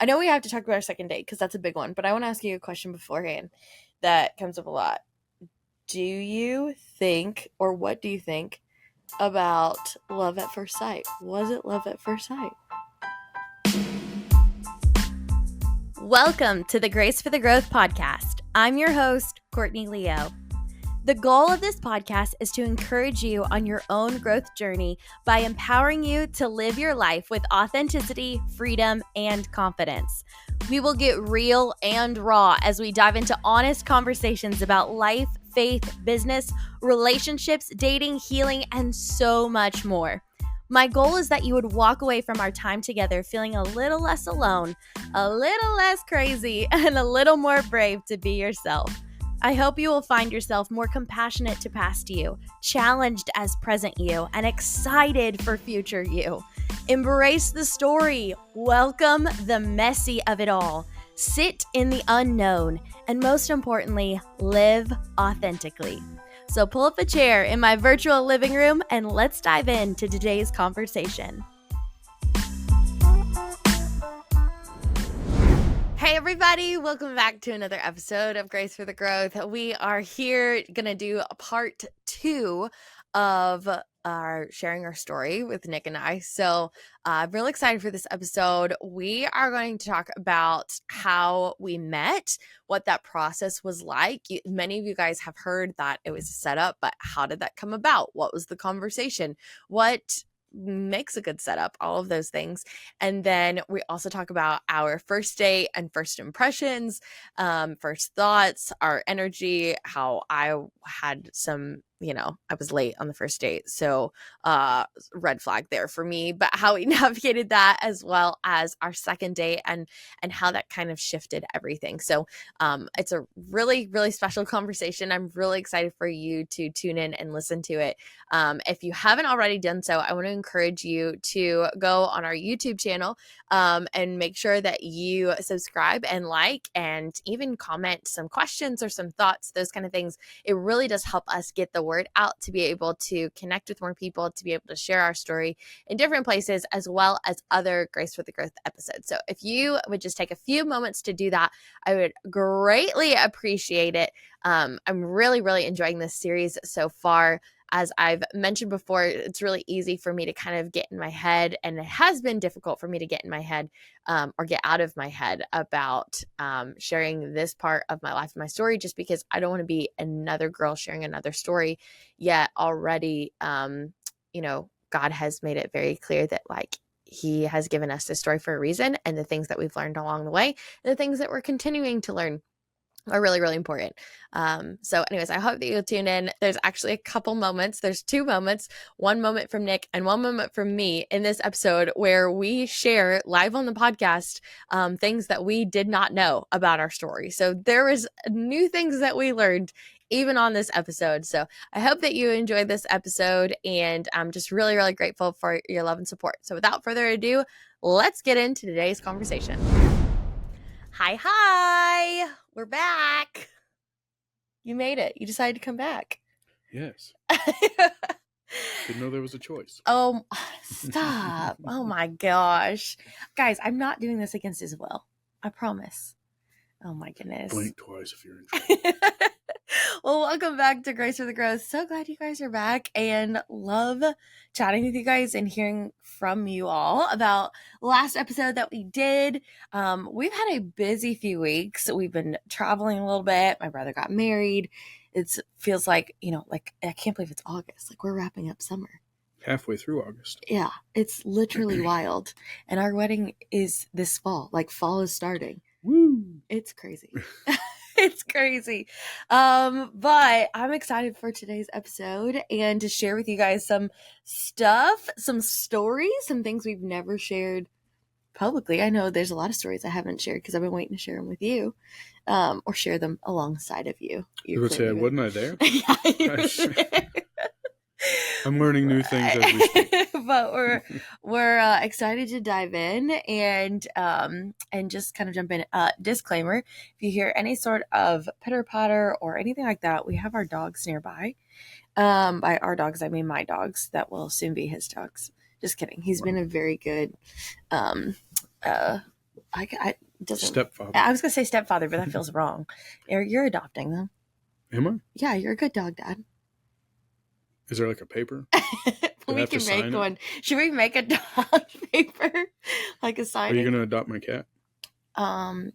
I know we have to talk about our second date because that's a big one, but I want to ask you a question beforehand that comes up a lot. Do you think, or what do you think about love at first sight? Was it love at first sight? Welcome to the Grace for the Growth podcast. I'm your host, Courtney Leo. The goal of this podcast is to encourage you on your own growth journey by empowering you to live your life with authenticity, freedom, and confidence. We will get real and raw as we dive into honest conversations about life, faith, business, relationships, dating, healing, and so much more. My goal is that you would walk away from our time together feeling a little less alone, a little less crazy, and a little more brave to be yourself. I hope you will find yourself more compassionate to past you, challenged as present you, and excited for future you. Embrace the story, welcome the messy of it all, sit in the unknown, and most importantly, live authentically. So pull up a chair in my virtual living room and let's dive into today's conversation. Hey everybody, welcome back to another episode of Grace for the Growth. We are here going to do a part 2 of our sharing our story with Nick and I. So I'm really excited for this episode. We are going to talk about how we met, what that process was like. Many of you guys have heard that it was a setup, but how did that come about? What was the conversation? What makes a good setup, all of those things. And then we also talk about our first date and first impressions, first thoughts, our energy, how I had some, I was late on the first date. So red flag there for me, but how we navigated that, as well as our second date and how that kind of shifted everything. So it's a really, really special conversation. I'm really excited for you to tune in and listen to it. If you haven't already done so, I want to encourage you to go on our YouTube channel and make sure that you subscribe and like, and even comment some questions or some thoughts, those kind of things. It really does help us get the word out to be able to connect with more people, to be able to share our story in different places, as well as other Grace for the Growth episodes. So if you would just take a few moments to do that, I would greatly appreciate it. I'm really, really enjoying this series so far. As I've mentioned before, it's really easy for me to kind of get in my head, and it has been difficult for me to get in my head or get out of my head about sharing this part of my life and my story, just because I don't want to be another girl sharing another story. Yet already, God has made it very clear that He has given us this story for a reason, and the things that we've learned along the way, and the things that we're continuing to learn are really, really important. So anyways, I hope that you'll tune in. There's actually a couple moments. There's 2 moments, one moment from Nick and one moment from me in this episode where we share live on the podcast things that we did not know about our story. So there was new things that we learned even on this episode. So I hope that you enjoyed this episode, and I'm just really, really grateful for your love and support. So without further ado, let's get into today's conversation. Hi. We're back. You made it. You decided to come back. Yes. Didn't know there was a choice. Oh, stop. Oh my gosh. Guys, I'm not doing this against his will. I promise. Oh my goodness. Blink twice if you're in trouble. Well, welcome back to Grace for the Growth. So glad you guys are back, and love chatting with you guys and hearing from you all about the last episode that we did. We've had a busy few weeks. We've been traveling a little bit. My brother got married. It feels like, I can't believe it's August. We're wrapping up summer. Halfway through August. Yeah, it's literally wild. And our wedding is this fall. Fall is starting. Woo! It's crazy. It's crazy. But I'm excited for today's episode and to share with you guys some stuff, some stories, some things we've never shared publicly. I know there's a lot of stories I haven't shared because I've been waiting to share them with you, or share them alongside of you. You would say, wasn't I there? Yeah, you were there. I'm learning new things as we speak. But we're excited to dive in and just kind of jump in. Disclaimer: if you hear any sort of pitter patter or anything like that, we have our dogs nearby. By our dogs, I mean my dogs. That will soon be his dogs. Just kidding. He's been a very good I doesn't. Stepfather. I was gonna say stepfather, but that feels wrong. You're adopting them. Am I? Yeah, you're a good dog dad. Is there like a paper? We can make one. Should we make a dog paper? Like a sign? Are you gonna adopt my cat?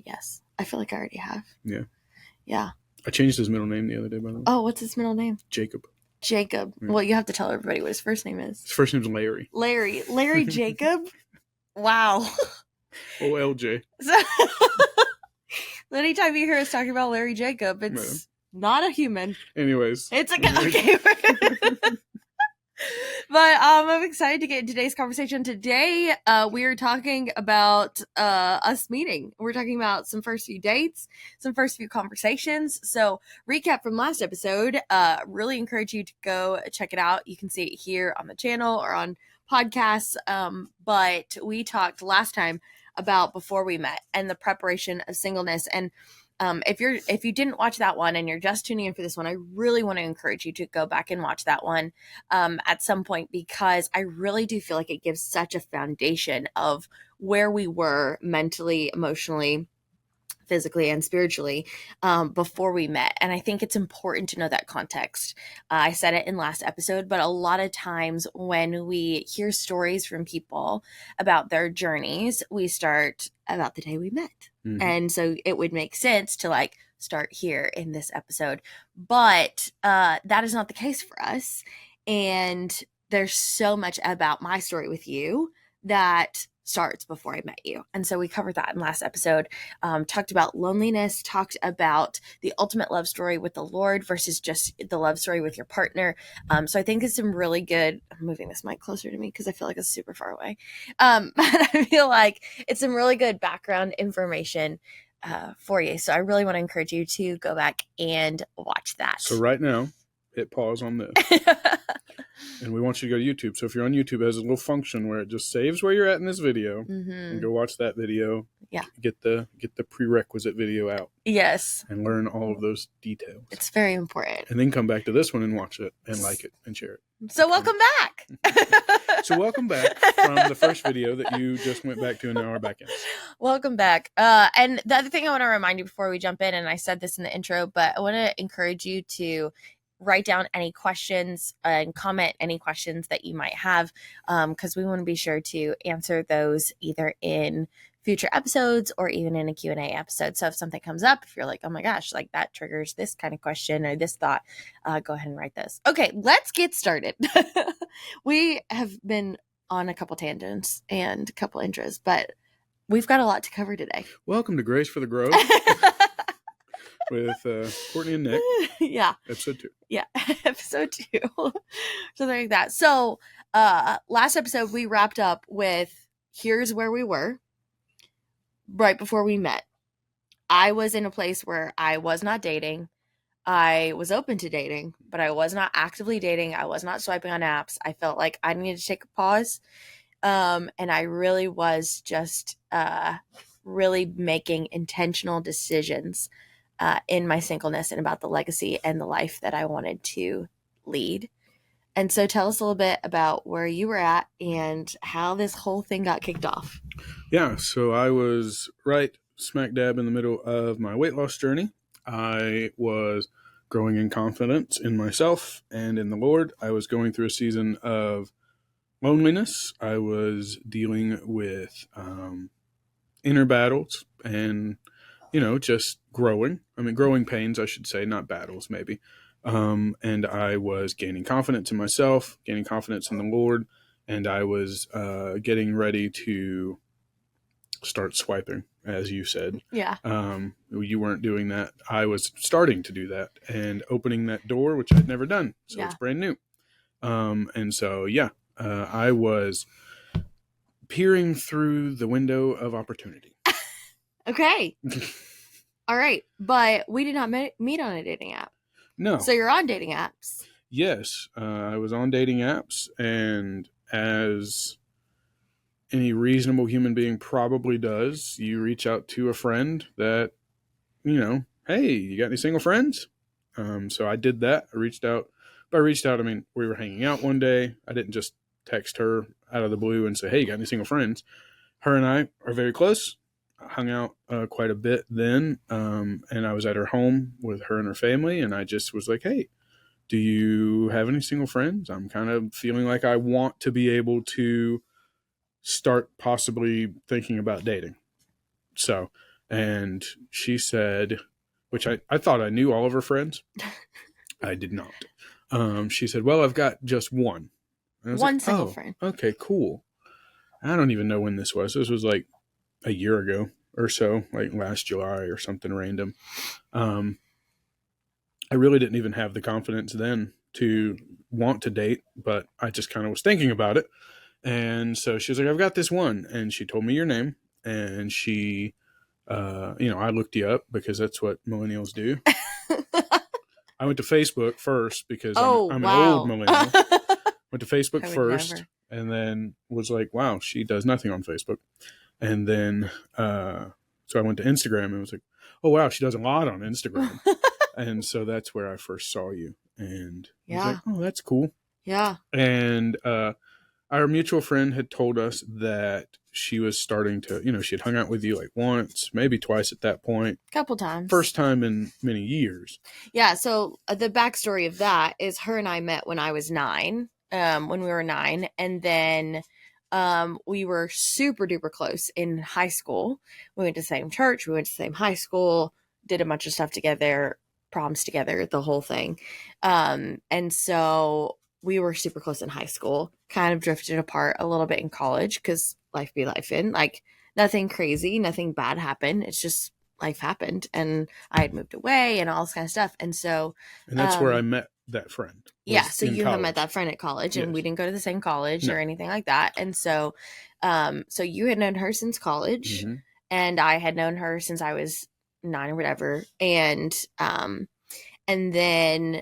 Yes. I feel like I already have. Yeah. Yeah. I changed his middle name the other day, by the way. Oh, what's his middle name? Jacob. Jacob. Yeah. Well, you have to tell everybody what his first name is. His first name's Larry. Larry Jacob? Wow. OLJ. So, anytime you hear us talking about Larry Jacob, it's not a human. Anyways. It's a okay. But I'm excited to get into today's conversation. Today, we are talking about us meeting. We're talking about some first few dates, some first few conversations. So, recap from last episode. Really encourage you to go check it out. You can see it here on the channel or on podcasts. But we talked last time about before we met and the preparation of singleness. And if you didn't watch that one and you're just tuning in for this one, I really want to encourage you to go back and watch that one at some point, because I really do feel like it gives such a foundation of where we were mentally, emotionally, physically, and spiritually before we met. And I think it's important to know that context. I said it in last episode, but a lot of times when we hear stories from people about their journeys, we start about the day we met. Mm-hmm. And so it would make sense to like start here in this episode. But that is not the case for us. And there's so much about my story with you that starts before I met you. And so we covered that in last episode, talked about loneliness, talked about the ultimate love story with the Lord versus just the love story with your partner. So I think it's some really good, I'm moving this mic closer to me because I feel like it's super far away. But I feel like it's some really good background information for you. So I really want to encourage you to go back and watch that. So right now, hit pause on this. And we want you to go to YouTube. So if you're on YouTube, it has a little function where it just saves where you're at in this video, and go watch that video. Yeah. Get the prerequisite video out. Yes. And learn all of those details. It's very important. And then come back to this one and watch it and like it and share it. So welcome back. So welcome back from the first video that you just went back to and now are back in. Welcome back. And the other thing I want to remind you before we jump in, and I said this in the intro, but I want to encourage you to write down any questions and comment any questions that you might have, because we want to be sure to answer those either in future episodes or even in a Q&A episode. So if something comes up, if you're like, oh my gosh, like that triggers this kind of question or this thought, go ahead and write this. Okay, let's get started. We have been on a couple tangents and a couple intros, but we've got a lot to cover today. Welcome to Grace for the Growth. With Courtney and Nick. Yeah. Episode 2. Yeah. Episode 2. Something like that. So last episode we wrapped up with here's where we were right before we met. I was in a place where I was not dating. I was open to dating, but I was not actively dating. I was not swiping on apps. I felt like I needed to take a pause. And I really was just really making intentional decisions in my singleness and about the legacy and the life that I wanted to lead. And so tell us a little bit about where you were at and how this whole thing got kicked off. Yeah, so I was right smack dab in the middle of my weight loss journey. I was growing in confidence in myself and in the Lord. I was going through a season of loneliness. I was dealing with inner battles and just growing pains, I should say, not battles, maybe. And I was gaining confidence in myself, gaining confidence in the Lord, and I was getting ready to start swiping, as you said. Yeah. You weren't doing that. I was starting to do that and opening that door, which I'd never done. So It's brand new. And so, I was peering through the window of opportunity. Okay. All right. But we did not meet on a dating app. No. So you're on dating apps. Yes. I was on dating apps, and as any reasonable human being probably does, you reach out to a friend that, hey, you got any single friends? So I did that. I reached out. By reached out, I mean, we were hanging out one day. I didn't just text her out of the blue and say, hey, you got any single friends? Her and I are very close. hung out quite a bit then, and I was at her home with her and her family, and I just was like, hey, do you have any single friends? I'm kind of feeling like I want to be able to start possibly thinking about dating. So, and she said, which I thought I knew all of her friends. I did not. She said, well, I've got just one. And I was One like, single oh, friend. okay, cool. I don't even know when this was. This was like a year ago or so, like last July or something random. I really didn't even have the confidence then to want to date, but I just kind of was thinking about it. And so she was like, I've got this one. And she told me your name. And she, I looked you up because that's what millennials do. I went to Facebook first because Oh, I'm an old wow. millennial. Went to Facebook I would first never. and then was like, wow, she does nothing on Facebook. And then, so I went to Instagram and was like, oh, wow, she does a lot on Instagram. And so that's where I first saw you. And I was like, oh, that's cool. Yeah. And our mutual friend had told us that she was starting to, she had hung out with you like once, maybe twice at that point. Couple times. First time in many years. Yeah. So the backstory of that is her and I met when I was 9, when we were 9. And then we were super duper close in high school. We went to the same church. We went to the same high school, did a bunch of stuff together, proms together, the whole thing. And so we were super close in high school, kind of drifted apart a little bit in college because life be life in. Like nothing crazy, nothing bad happened. It's just life happened and I had moved away and all this kind of stuff. And so and that's where I met that friend. Yeah, so you college. had met that friend at college and Yes. we didn't go to the same college or anything like that. And so so you had known her since college and I had known her since I was 9 or whatever. And then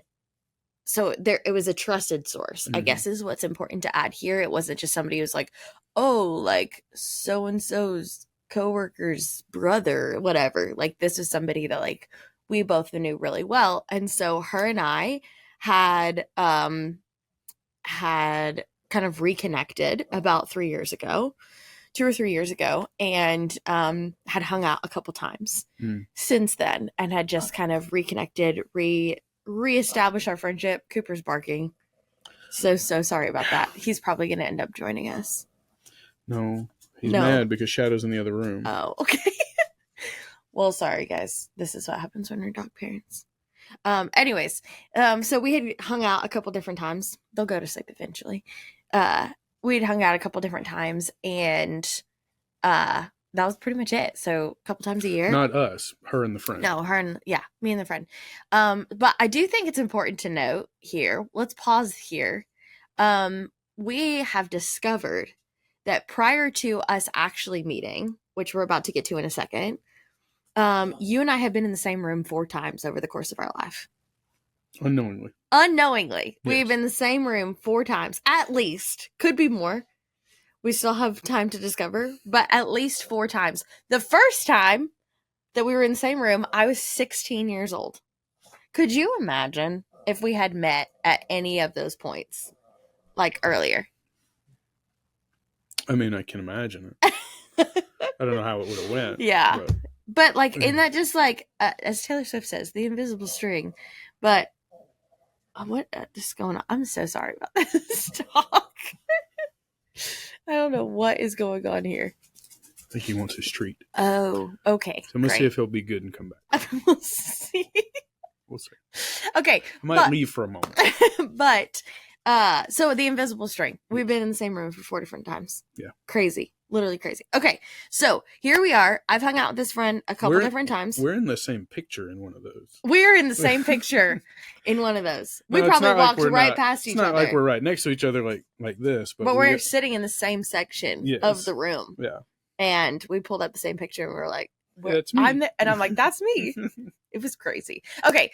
so it was a trusted source, I guess is what's important to add here. It wasn't just somebody who's like, oh, like so and so's coworker's brother, whatever. Like this was somebody that like we both knew really well. And so her and I had kind of reconnected about 3 years ago, 2 or 3 years ago, and had hung out a couple times since then and had just kind of reconnected, reestablished our friendship. Cooper's barking. So sorry about that. He's probably going to end up joining us. No, he's mad because Shadow's in the other room. Oh, okay. Well, sorry guys. This is what happens when we're dog parents. Anyways, so we had hung out a couple different times. They'll go to sleep eventually. We'd hung out a couple different times and that was pretty much it. So a couple times a year. Not us, her and the friend. No, her and me and the friend. But I do think it's important to note here. Let's pause here. We have discovered that prior to us actually meeting, which we're about to get to in a second, you and I have been in the same room 4 times over the course of our life. Unknowingly. Yes. We've been in the same room 4 times, at least. Could be more. We still have time to discover, but at least 4 times. The first time that we were in the same room, I was 16 years old. Could you imagine if we had met at any of those points, like earlier? I mean, I can imagine it. I don't know how it would have went. Yeah. But like, isn't that just like, as Taylor Swift says, the invisible string? But what is going on? I'm so sorry about this talk. I don't know what is going on here. I think he wants his treat. Oh, okay. So I'm going to see if he'll be good and come back. We'll see. We'll see. Okay. I might leave for a moment. But, so the invisible string. We've been in the same room for 4 different times. Yeah. Crazy. Literally crazy. Okay. So here we are. I've hung out with this friend a couple different times. We're in the same picture in one of those. We're in the same picture in one of those. We probably walked right past each other. It's not like we're right next to each other like this. But we're sitting in the same section of the room. Yeah. And we pulled up the same picture and we were like, it's me. And I'm like, that's me. It was crazy. Okay.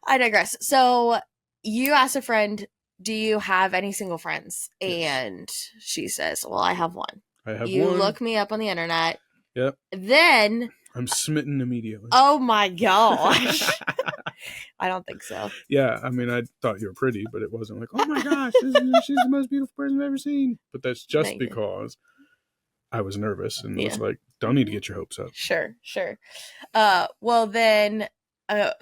I digress. So you asked a friend, do you have any single friends? And she says, well, I have one. I have one. You look me up on the internet. Yep. Then I'm smitten immediately. Oh my gosh. I don't think so. Yeah, I mean, I thought you were pretty, but it wasn't like, oh my gosh, she's the most beautiful person I've ever seen. But that's just because I was nervous and was like, don't need to get your hopes up. Sure. Well then,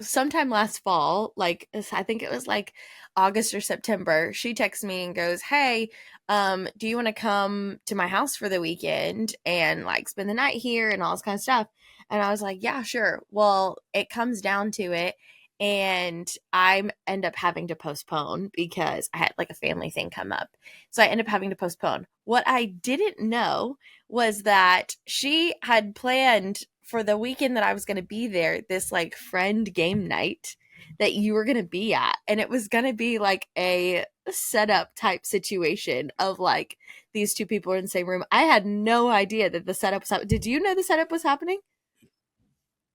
sometime last fall, like I think it was like August or September, she texts me and goes, "Hey, do you want to come to my house for the weekend and like spend the night here and all this kind of stuff?" And I was like, "Yeah, sure." Well, it comes down to it, and I end up having to postpone because I had like a family thing come up. So I end up having to postpone. What I didn't know was that she had planned for the weekend that I was going to be there, this like friend game night that you were going to be at. And it was going to be like a setup type situation of like these two people in the same room. I had no idea that the setup was happening. Did you know the setup was happening?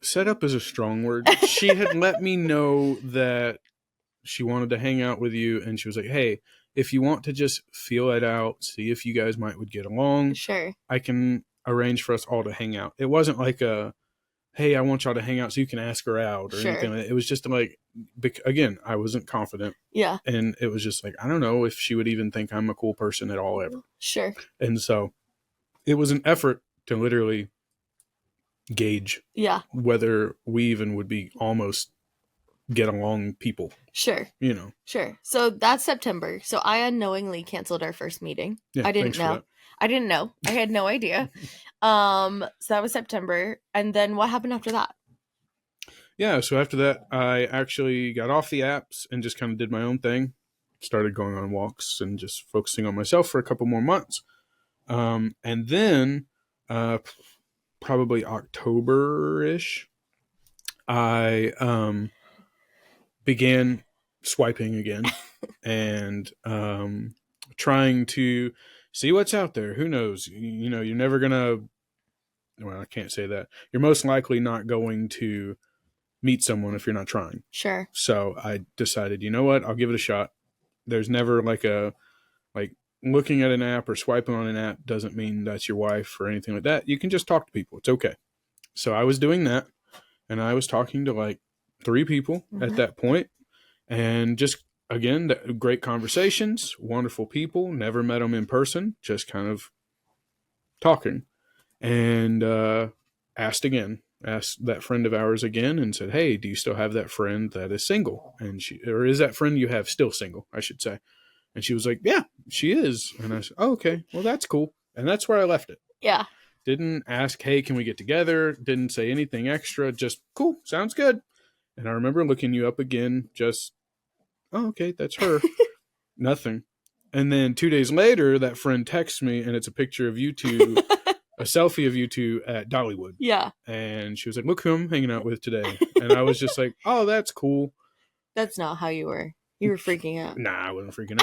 Setup is a strong word. She had let me know that she wanted to hang out with you, and she was like, "Hey, if you want to just feel it out, see if you guys would get along, Sure. I can arrange for us all to hang out." It wasn't like a, "Hey, I want y'all to hang out so you can ask her out," or anything like that. It was just like, again, I wasn't confident. Yeah. And it was just like, I don't know if she would even think I'm a cool person at all ever. Sure. And so it was an effort to literally gauge whether we even would be almost get along people. Sure. You know. Sure. So that's September. So I unknowingly canceled our first meeting. Yeah, I didn't know. I didn't know. I had no idea. So that was September. And then what happened after that? Yeah, so after that, I actually got off the apps and just kind of did my own thing. Started going on walks and just focusing on myself for a couple more months. And then probably October-ish, I began swiping again and trying to see what's out there. Who knows? You know, you're never going to, well, I can't say that. You're most likely not going to meet someone if you're not trying. Sure. So I decided, you know what? I'll give it a shot. There's never like looking at an app or swiping on an app doesn't mean that's your wife or anything like that. You can just talk to people. It's okay. So I was doing that, and I was talking to like 3 people at that point, and just, again, great conversations, wonderful people, never met them in person, just kind of talking, and asked that friend of ours again and said, "Hey, do you still have that friend that is single?" And or is that friend you have still single, I should say. And she was like, "Yeah, she is." And I said, "Oh, okay, well, that's cool." And that's where I left it. Yeah. Didn't ask, "Hey, can we get together?" Didn't say anything extra. Just, "Cool, sounds good." And I remember looking you up again, just, "Oh, okay, that's her." Nothing. And then 2 days later, that friend texts me, and it's a picture of you two, a selfie of you two at Dollywood. Yeah. And she was like, "Look who I'm hanging out with today." And I was just like, "Oh, that's cool." That's not how you were. You were freaking out. Nah, I wasn't freaking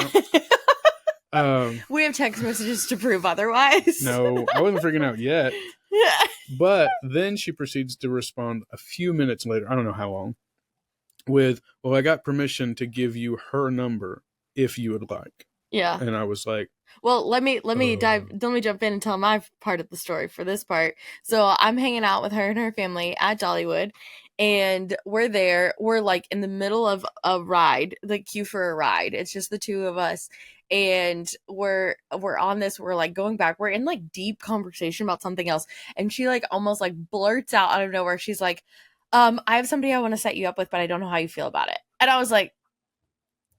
out. We have text messages to prove otherwise. No, I wasn't freaking out yet. But then she proceeds to respond a few minutes later, I don't know how long, with, "Well, I got permission to give you her number if you would like." Yeah. And I was like, well, let me jump in and tell my part of the story for this part. So I'm hanging out with her and her family at Dollywood, and we're like in the middle of a ride, the queue for a ride. It's just the two of us, and we're on this, we're like going back, we're in like deep conversation about something else, and she like almost like blurts out of nowhere, she's like, "I have somebody I want to set you up with, but I don't know how you feel about it." And I was like,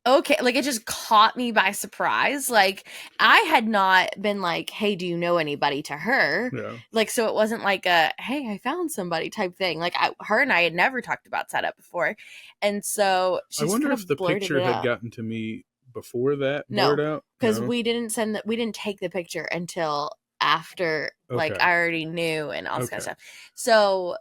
okay, like it just caught me by surprise. Like I had not been like, "Hey, do you know anybody?" to her. Yeah. Like, so it wasn't like a, "Hey, I found somebody" type thing. Like her and I had never talked about setup before. And so I wonder if the picture had gotten to me before that blurred out. Because we didn't take the picture until after, like I already knew and all this kind of stuff. So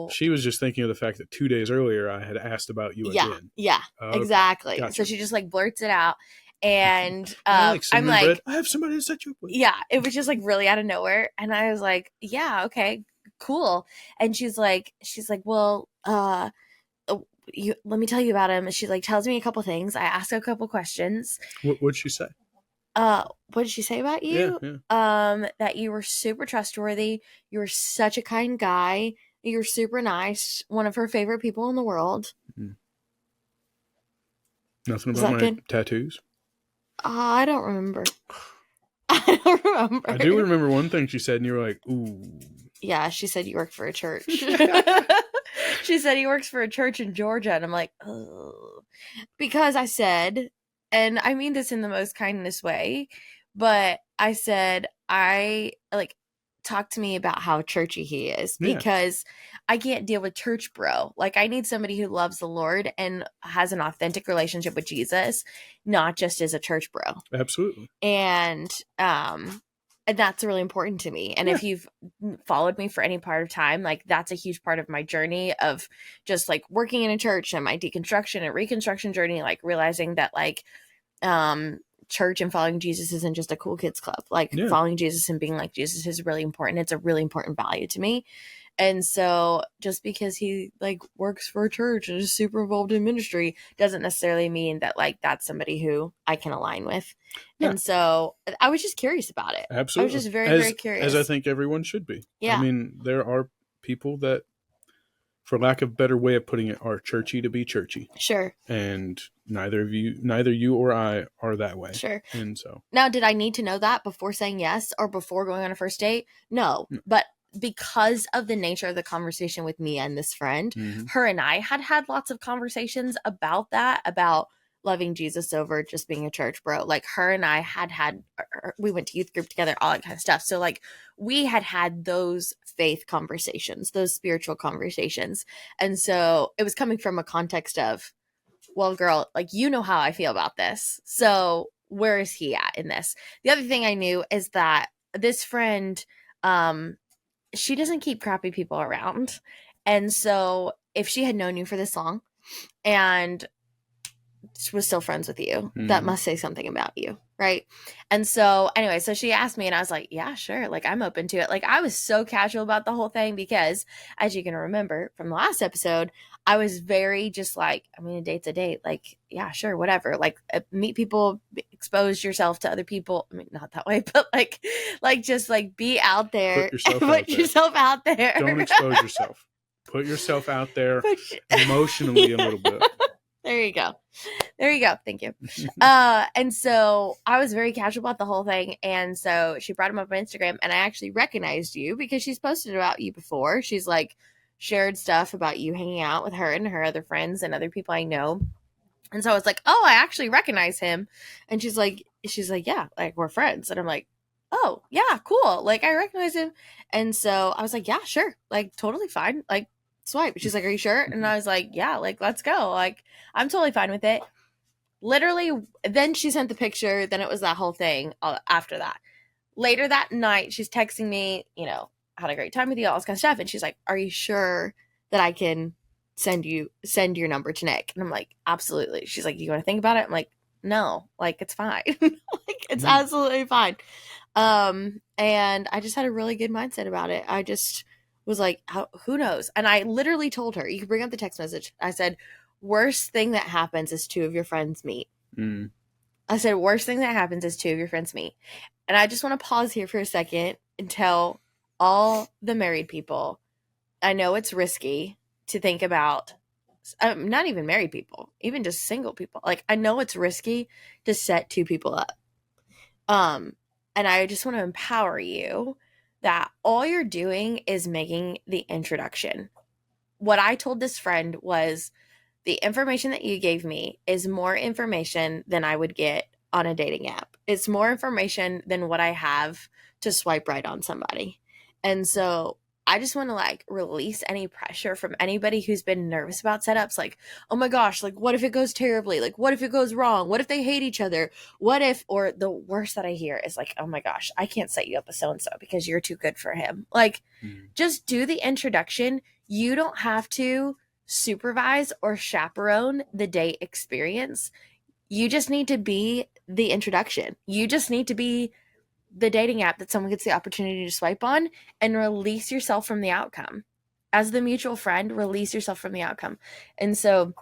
she was just thinking of the fact that 2 days earlier I had asked about you again. Yeah, exactly. Gotcha. So she just like blurts it out, and I'm like, "I have somebody to set you up with." Yeah, it was just like really out of nowhere, and I was like, "Yeah, okay, cool." And she's like, "Well, let me tell you about him." And she like tells me a couple things. I ask a couple questions. What'd she say? What did she say about you? Yeah. That you were super trustworthy. You were such a kind guy. You were super nice. One of her favorite people in the world. Nothing about my tattoos? I don't remember. I don't remember. I do remember one thing she said, and you were like, ooh. Yeah, she said you work for a church. She said he works for a church in Georgia, and I'm like, oh. Because I said, and I mean this in the most kindness way, but I said, talk to me about how churchy he is, because I can't deal with church bro. Like, I need somebody who loves the Lord and has an authentic relationship with Jesus, not just as a church bro. Absolutely. And that's really important to me. And if you've followed me for any part of time, like, that's a huge part of my journey of just like working in a church and my deconstruction and reconstruction journey, like realizing that like church and following Jesus isn't just a cool kids club. Like, following Jesus and being like Jesus is really important. It's a really important value to me. And so just because he like works for a church and is super involved in ministry doesn't necessarily mean that like that's somebody who I can align with. Yeah. And so I was just curious about it. Absolutely. I was just very curious. As I think everyone should be. Yeah. I mean, there are people that, for lack of a better way of putting it, are churchy to be churchy. Sure. And neither you or I are that way. Sure. And so. Now, did I need to know that before saying yes or before going on a first date? No. But because of the nature of the conversation with Mia and this friend, her and I had lots of conversations about that, about loving Jesus over just being a church bro. Like, her and I we went to youth group together, all that kind of stuff. So like, we had those faith conversations, those spiritual conversations. And so it was coming from a context of, well, girl, like, you know how I feel about this. So where is he at in this? The other thing I knew is that this friend, she doesn't keep crappy people around. And so if she had known you for this long and was still friends with you, that must say something about you, right? And so anyway, so she asked me and I was like, yeah, sure. Like, I'm open to it. Like, I was so casual about the whole thing because, as you can remember from the last episode, I was very just like, I mean, a date's a date. Like, yeah, sure, whatever. Like, meet people, expose yourself to other people. I mean, not that way, but like just like be out there. Put yourself out there. Don't expose yourself. Put yourself out there emotionally a little bit. There you go. Thank you. And so I was very casual about the whole thing. And so she brought him up on Instagram, and I actually recognized you because she's posted about you before. She's like shared stuff about you hanging out with her and her other friends and other people I know. And so I was like, oh, I actually recognize him. And she's like, yeah, like, we're friends. And I'm like, oh yeah, cool. Like, I recognize him. And so I was like, yeah, sure. Like, totally fine. Like, swipe. She's like, are you sure? And I was like, yeah, like, let's go. Like, I'm totally fine with it. Literally, then she sent the picture. Then it was that whole thing after that. Later that night, she's texting me, you know, had a great time with you, all this kind of stuff. And she's like, are you sure that I can send your number to Nick? And I'm like, absolutely. She's like, you want to think about it? I'm like, no, like, it's fine. Like, it's absolutely fine. And I just had a really good mindset about it. I just was like, who knows? And I literally told her, you can bring up the text message. I said, worst thing that happens is two of your friends meet. I said, worst thing that happens is two of your friends meet. And I just want to pause here for a second and tell all the married people, I know it's risky to think about, not even married people, even just single people. Like, I know it's risky to set two people up. And I just want to empower you that all you're doing is making the introduction. What I told this friend was, the information that you gave me is more information than I would get on a dating app. It's more information than what I have to swipe right on somebody. And so I just want to like release any pressure from anybody who's been nervous about setups. Like, oh my gosh, like, what if it goes terribly? Like, what if it goes wrong? What if they hate each other? What if, or the worst that I hear is like, oh my gosh, I can't set you up with so-and-so because you're too good for him. Like, just do the introduction. You don't have to supervise or chaperone the date experience. You just need to be the introduction. You just need to be the dating app that someone gets the opportunity to swipe on, and release yourself from the outcome. As the mutual friend, release yourself from the outcome. And so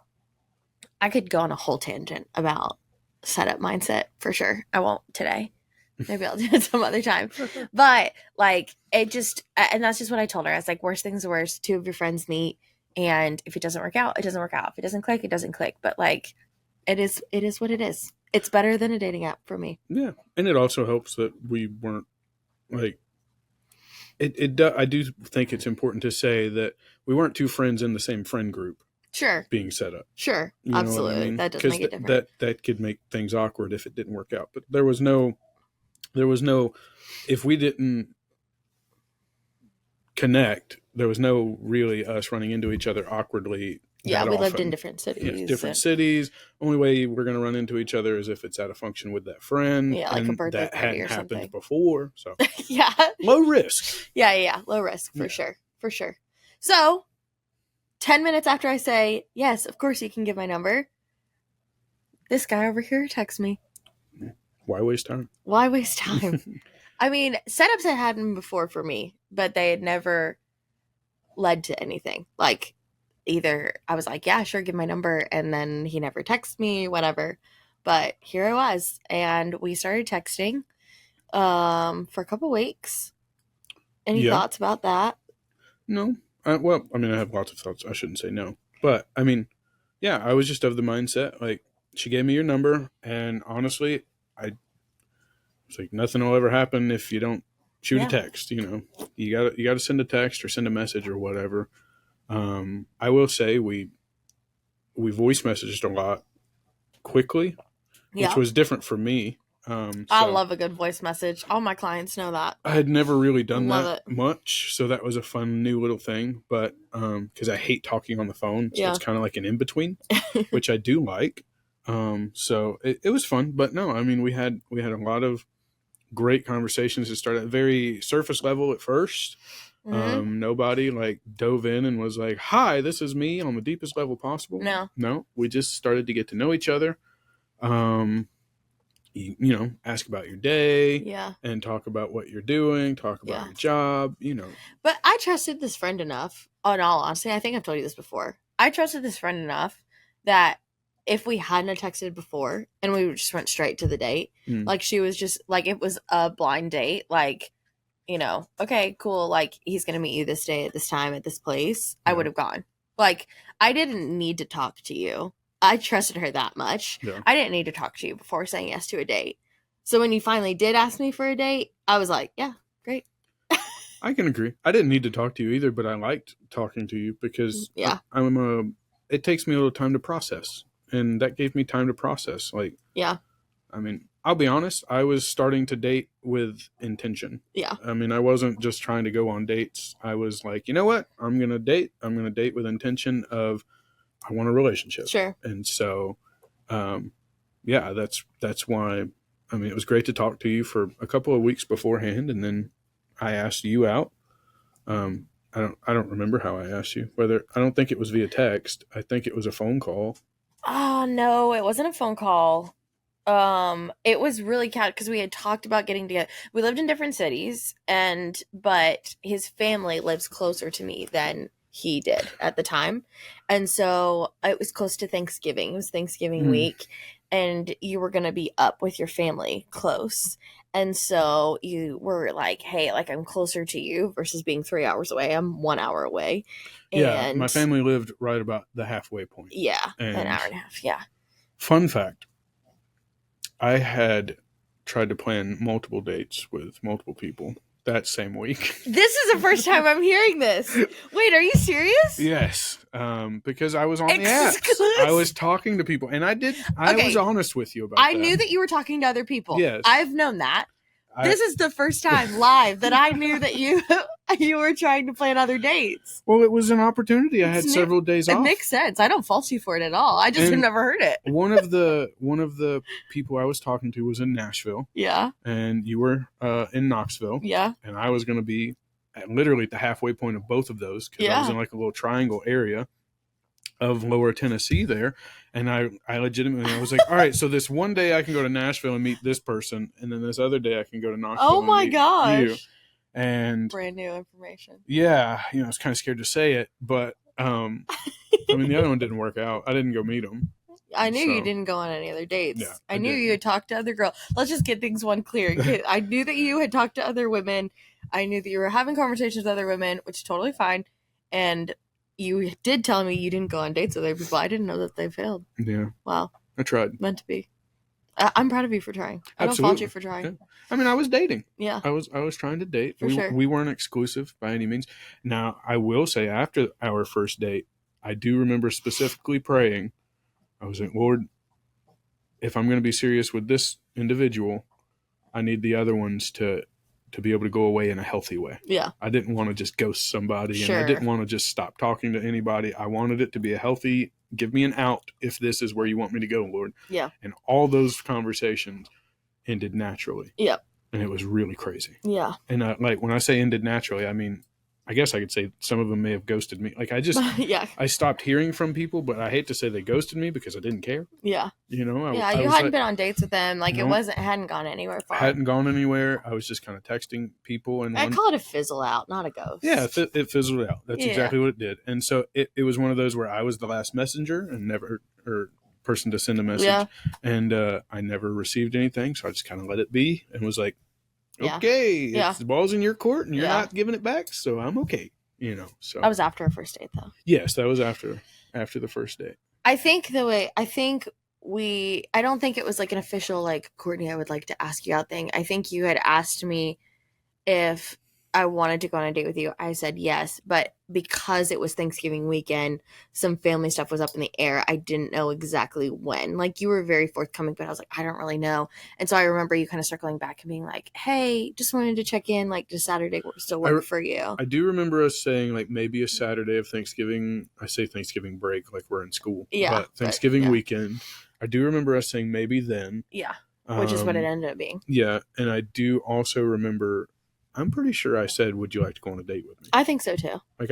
I could go on a whole tangent about setup mindset for sure. I won't today. Maybe I'll do it some other time. But like, it just, and that's just what I told her. I was like, worst things worst, two of your friends meet, and if it doesn't work out, it doesn't work out. If it doesn't click, it doesn't click. But like, it is what it is. It's better than a dating app for me. Yeah. And it also helps that we weren't like, I do think it's important to say that we weren't two friends in the same friend group Sure. being set up. Sure. You know Absolutely. what I mean? That does make it different. That could make things awkward if it didn't work out. But there was no, if we didn't connect, there was no really us running into each other awkwardly. Yeah, we lived in often. different cities. Yeah, different cities. Only way we're going to run into each other is if it's at a function with that friend. Yeah, like a and birthday that party hadn't or happened something. before. So yeah. Low risk. Yeah. Low risk for sure. For sure. So 10 minutes after I say, yes, of course you can give my number, this guy over here texts me. Why waste time? Why waste time? I mean, setups had happened before for me, but they had never led to anything. Like, either I was like, yeah, sure, give my number, and then he never texted me, whatever. But here I was, and we started texting for a couple weeks. Any thoughts about that? No. Well, I mean, I have lots of thoughts. I shouldn't say no. But, I mean, yeah, I was just of the mindset, like, she gave me your number, and honestly, it's like nothing will ever happen if you don't shoot a text. You know, you gotta send a text or send a message or whatever. I will say we voice messaged a lot quickly, which was different for me. I love a good voice message. All my clients know that. I had never really done that much, so that was a fun new little thing. But because I hate talking on the phone, so it's kind of like an in between, which I do like. So it was fun. But no, I mean we had a lot of great conversations that started very surface level at first. Mm-hmm. Nobody like dove in and was like, hi, this is me on the deepest level possible. No, we just started to get to know each other. You know, ask about your day, and talk about what you're doing, talk about your job, you know. But I trusted this friend enough, in all honesty, I think I've told you this before. I trusted this friend enough that if we hadn't texted before and we just went straight to the date, like she was just like, it was a blind date, like, you know, okay, cool, like he's gonna meet you this day at this time at this place, I would have gone. Like, I didn't need to talk to you. I trusted her that much. I didn't need to talk to you before saying yes to a date. So when you finally did ask me for a date, I was like, yeah, great. I can agree. I didn't need to talk to you either, but I liked talking to you because it takes me a little time to process. And that gave me time to process. Like, I mean, I'll be honest, I was starting to date with intention. I mean, I wasn't just trying to go on dates. I was like, you know what? I'm going to date. I'm going to date with intention of, I want a relationship. Sure. And so, that's why, I mean, it was great to talk to you for a couple of weeks beforehand. And then I asked you out. I don't remember how I asked you. I don't think it was via text. I think it was a phone call. Oh, no, it wasn't a phone call. It was really cat because we had talked about getting together. We lived in different cities, but his family lives closer to me than he did at the time. And so it was close to Thanksgiving. It was Thanksgiving week, and you were going to be up with your family close. And so you were like, hey, like I'm closer to you versus being 3 hours away. I'm 1 hour away. And my family lived right about the halfway point. Yeah, an hour and a half. Yeah. Fun fact. I had tried to plan multiple dates with multiple people that same week. This is the first time I'm hearing this. Wait, are you serious? Yes, because I was on the apps. I was talking to people, and I was honest with you about that. I knew that you were talking to other people. Yes. I've known that. This is the first time live that I knew that you were trying to plan other dates. Well, it was an opportunity. I had several days off. It makes sense. I don't fault you for it at all. I just have never heard it. One of the people I was talking to was in Nashville. Yeah. And you were in Knoxville. Yeah. And I was going to be literally at the halfway point of both of those because I was in like a little triangle area of lower Tennessee there. And I legitimately, I was like, all right, so this one day I can go to Nashville and meet this person. And then this other day I can go to Knoxville and meet gosh. You. And brand new information. Yeah. You know, I was kind of scared to say it, but I mean, the other one didn't work out. I didn't go meet him. I knew you didn't go on any other dates. Yeah, I knew you had talked to other girls. Let's just get things one clear. I knew that you had talked to other women. I knew that you were having conversations with other women, which is totally fine. And you did tell me you didn't go on dates with other people. I didn't know that they failed. Yeah. Wow. I tried. Meant to be. I'm proud of you for trying. I don't fault you for trying. Yeah. I mean, I was dating. Yeah. I was trying to date. For sure. We weren't exclusive by any means. Now, I will say after our first date, I do remember specifically praying. I was like, Lord, if I'm going to be serious with this individual, I need the other ones to be able to go away in a healthy way. Yeah. I didn't want to just ghost somebody, Sure. and I didn't want to just stop talking to anybody. I wanted it to be a healthy, give me an out if this is where you want me to go, Lord. Yeah. And all those conversations ended naturally. Yep. And it was really crazy. Yeah. And like when I say ended naturally, I mean, I guess I could say some of them may have ghosted me. Like Yeah. I stopped hearing from people, but I hate to say they ghosted me because I didn't care. Yeah. You know, you hadn't been on dates with them. Like it hadn't gone anywhere far. Hadn't gone anywhere. I was just kind of texting people. And I call it a fizzle out, not a ghost. Yeah, it fizzled out. That's exactly what it did. And so it was one of those where I was the last messenger and never, or person to send a message. Yeah. And I never received anything. So I just kind of let it be and was like, okay, it's the ball's in your court and you're not giving it back. So I'm okay. You know, so that was after a first date though. Yes, that was after the first date. I don't think it was like an official, like, Courtney, I would like to ask you out thing. I think you had asked me if I wanted to go on a date with you. I said yes, but because it was Thanksgiving weekend, some family stuff was up in the air. I didn't know exactly when. Like, you were very forthcoming, but I was like, I don't really know. And so I remember you kind of circling back and being like, hey, just wanted to check in. Like, does Saturday still work for you? I do remember us saying, like, maybe a Saturday of Thanksgiving. I say Thanksgiving break, like we're in school. Yeah. But Thanksgiving weekend. I do remember us saying maybe then. Yeah. Which is what it ended up being. Yeah. And I do also remember, I'm pretty sure I said, would you like to go on a date with me? I think so too. Like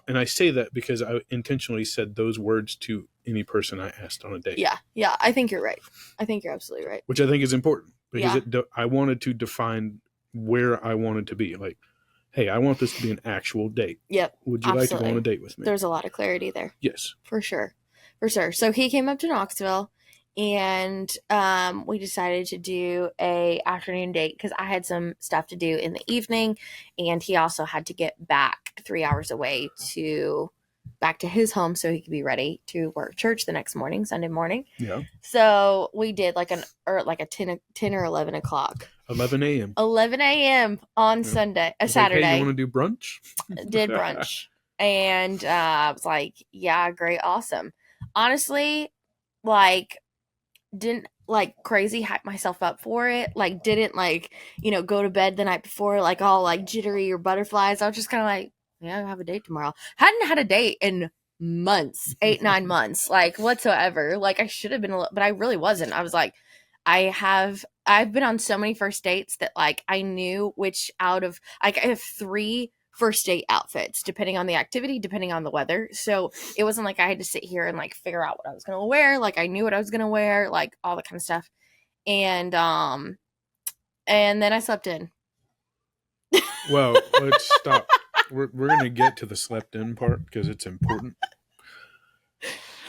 and I say that because I intentionally said those words to any person I asked on a date. Yeah. Yeah. I think you're right. I think you're absolutely right. Which I think is important because I wanted to define where I wanted to be. Like, hey, I want this to be an actual date. Yep. Would you like to go on a date with me? There's a lot of clarity there. Yes. For sure. So he came up to Knoxville and we decided to do a afternoon date because I had some stuff to do in the evening and he also had to get back 3 hours away back to his home so he could be ready to work church the next morning, Sunday morning. Yeah. So we did like a 10 or 11 o'clock. 11 a.m. 11 a.m. on Saturday. Like, hey, you want to do brunch? Did brunch. And I was like, yeah, great, awesome. Honestly, like, didn't like crazy hype myself up for it. Like, didn't like, go to bed the night before, like all like jittery or butterflies. I was just kind of like, yeah, I'll have a date tomorrow. Hadn't had a date in months, 8-9 months, like whatsoever. Like I should have been, but I really wasn't. I was like, I've been on so many first dates that like I knew which out of, like, I have 3 first date outfits depending on the activity, depending on the weather. So it wasn't like I had to sit here and like figure out what I was going to wear. Like I knew what I was going to wear, like all that kind of stuff. And then I slept in. Well, let's stop. We're going to get to the slept in part because it's important.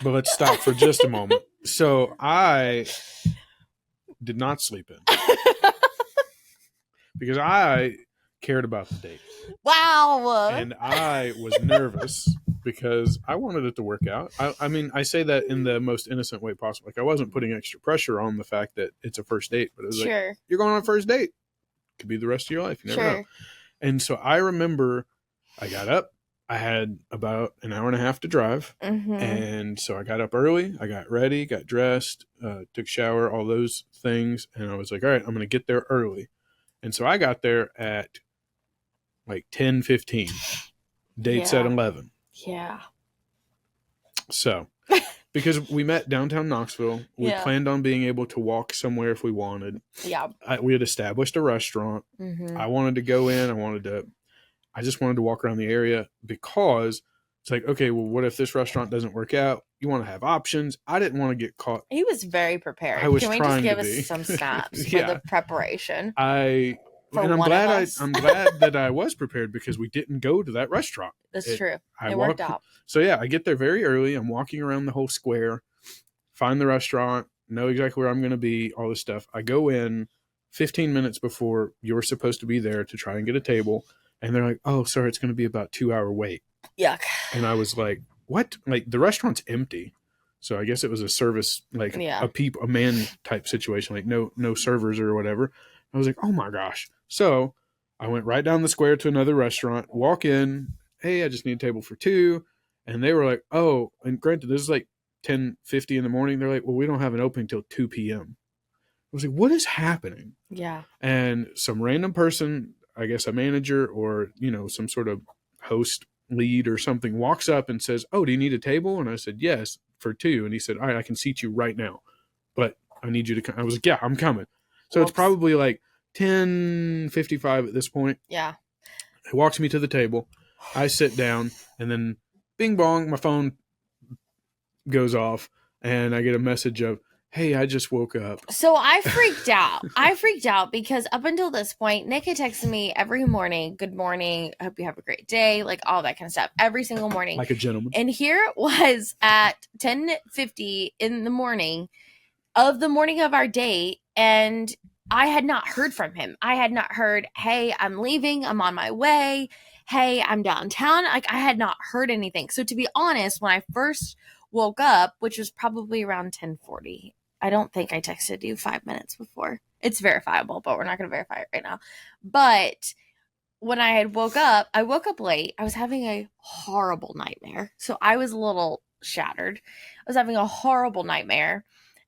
But let's stop for just a moment. So I did not sleep in because I cared about the date. Wow. And I was nervous because I wanted it to work out. I mean, I say that in the most innocent way possible. Like I wasn't putting extra pressure on the fact that it's a first date, but it was like, you're going on a first date. Could be the rest of your life. You never know. And so I remember I got up. I had about an hour and a half to drive. Mm-hmm. And so I got up early. I got ready, got dressed, took a shower, all those things. And I was like, all right, I'm going to get there early. And so I got there at like 10:15. Dates at 11. Yeah. So, because we met downtown Knoxville, we planned on being able to walk somewhere if we wanted. Yeah. We had established a restaurant. Mm-hmm. I wanted to go in. I just wanted to walk around the area because it's like, okay, well, what if this restaurant doesn't work out? You want to have options. I didn't want to get caught. He was very prepared. I was Can we trying just to give be. us some snaps for the preparation? I'm glad that I was prepared because we didn't go to that restaurant. That's true. It worked out. So yeah, I get there very early. I'm walking around the whole square, find the restaurant, know exactly where I'm going to be, all this stuff. I go in 15 minutes before you're supposed to be there to try and get a table. And they're like, oh, sorry, it's going to be about 2-hour wait. Yuck. And I was like, what? Like the restaurant's empty. So I guess it was a service, like Yeah. a man type situation, like no servers or whatever. I was like, oh my gosh. So I went right down the square to another restaurant, walk in, hey, I just need a table for two. And they were like, oh, and granted, this is like 10:50 in the morning. They're like, well, we don't have an opening till 2 p.m. I was like, what is happening? Yeah. And some random person, I guess a manager or, some sort of host lead or something, walks up and says, oh, do you need a table? And I said, yes, for two. And he said, all right, I can seat you right now, but I need you to come. I was like, yeah, I'm coming. So Whoops. it's probably like 10:55 at this point. Yeah. He walks me to the table. I sit down, and then bing bong, my phone goes off, and I get a message of, hey, I just woke up. So I freaked out. I freaked out because up until this point, Nick had texted me every morning, good morning, I hope you have a great day, like all that kind of stuff, every single morning. Like a gentleman. And here it was at 10:50 in the morning of the morning of our date, and I had not heard from him. I had not heard, hey, I'm leaving, I'm on my way, hey, I'm downtown. Like, I had not heard anything. So to be honest, when I first woke up, which was probably around 10:40, I don't think I texted you 5 minutes before. It's verifiable, but we're not going to verify it right now. But when I woke up late. I was having a horrible nightmare. So I was a little shattered. I was having a horrible nightmare.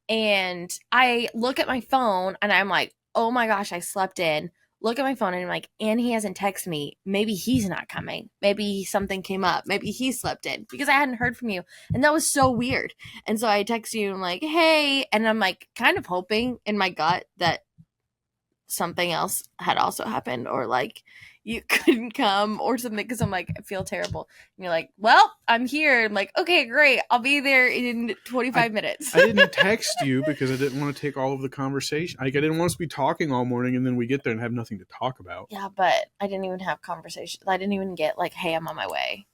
And I look at my phone and I'm like, oh my gosh, I slept in. Look at my phone and I'm like, and he hasn't texted me. Maybe he's not coming. Maybe something came up. Maybe he slept in because I hadn't heard from you. And that was so weird. And so I text you and I'm like, hey. And I'm like kind of hoping in my gut that something else had also happened, or like you couldn't come or something, because I'm like, I feel terrible. And you're like, well, I'm here. I'm like, okay, great. I'll be there in 25 minutes. I didn't text you because I didn't want to take all of the conversation. Like, I didn't want us to be talking all morning and then we get there and have nothing to talk about. Yeah, but I didn't even have conversation. I didn't even get like, hey, I'm on my way.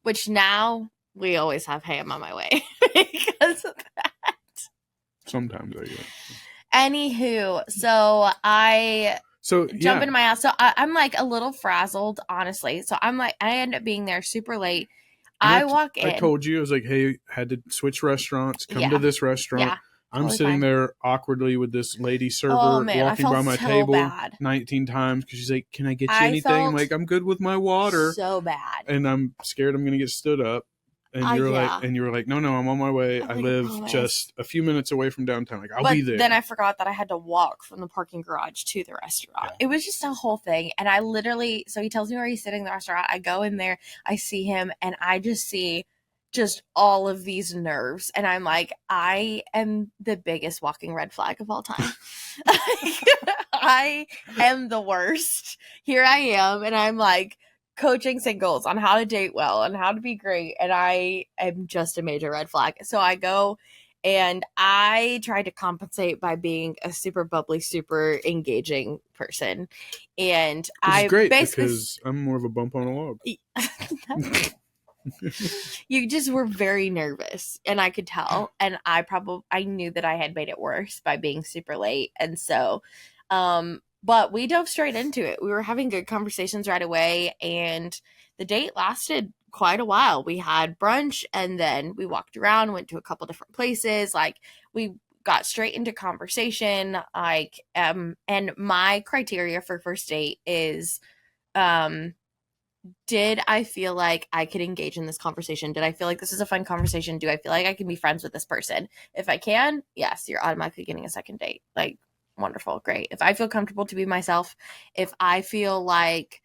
Which now we always have, hey, I'm on my way because of that. Sometimes I guess. Anywho, so I jump into my house. So I'm like a little frazzled, honestly. So I'm like, I end up being there super late. I walk in. I told you, I was like, hey, had to switch restaurants, come to this restaurant. Yeah, I'm totally sitting there awkwardly with this lady server walking by my table 19 times because she's like, can I get you anything? I'm like, I'm good with my water. So bad. And I'm scared I'm going to get stood up. And you were like, no, I'm on my way. I live just a few minutes away from downtown. Like, I'll be there. Then I forgot that I had to walk from the parking garage to the restaurant. Yeah. It was just a whole thing. And I literally, so he tells me where he's sitting in the restaurant. I go in there, I see him, and I just see just all of these nerves. And I'm like, I am the biggest walking red flag of all time. I am the worst. Here I am. And I'm like, coaching singles on how to date well and how to be great, and I am just a major red flag. So I go and I try to compensate by being a super bubbly, super engaging person, and I great because I'm more of a bump on a log. You just were very nervous, and I could tell, and I knew that I had made it worse by being super late, and so but we dove straight into it. We were having good conversations right away, and the date lasted quite a while. We had brunch, and then we walked around, went to a couple different places. Like, we got straight into conversation. Like, and my criteria for first date is, did I feel like I could engage in this conversation? Did I feel like this is a fun conversation? Do I feel like I can be friends with this person? If I can, yes, you're automatically getting a second date. Like, wonderful, great. If I feel comfortable to be myself, if I feel like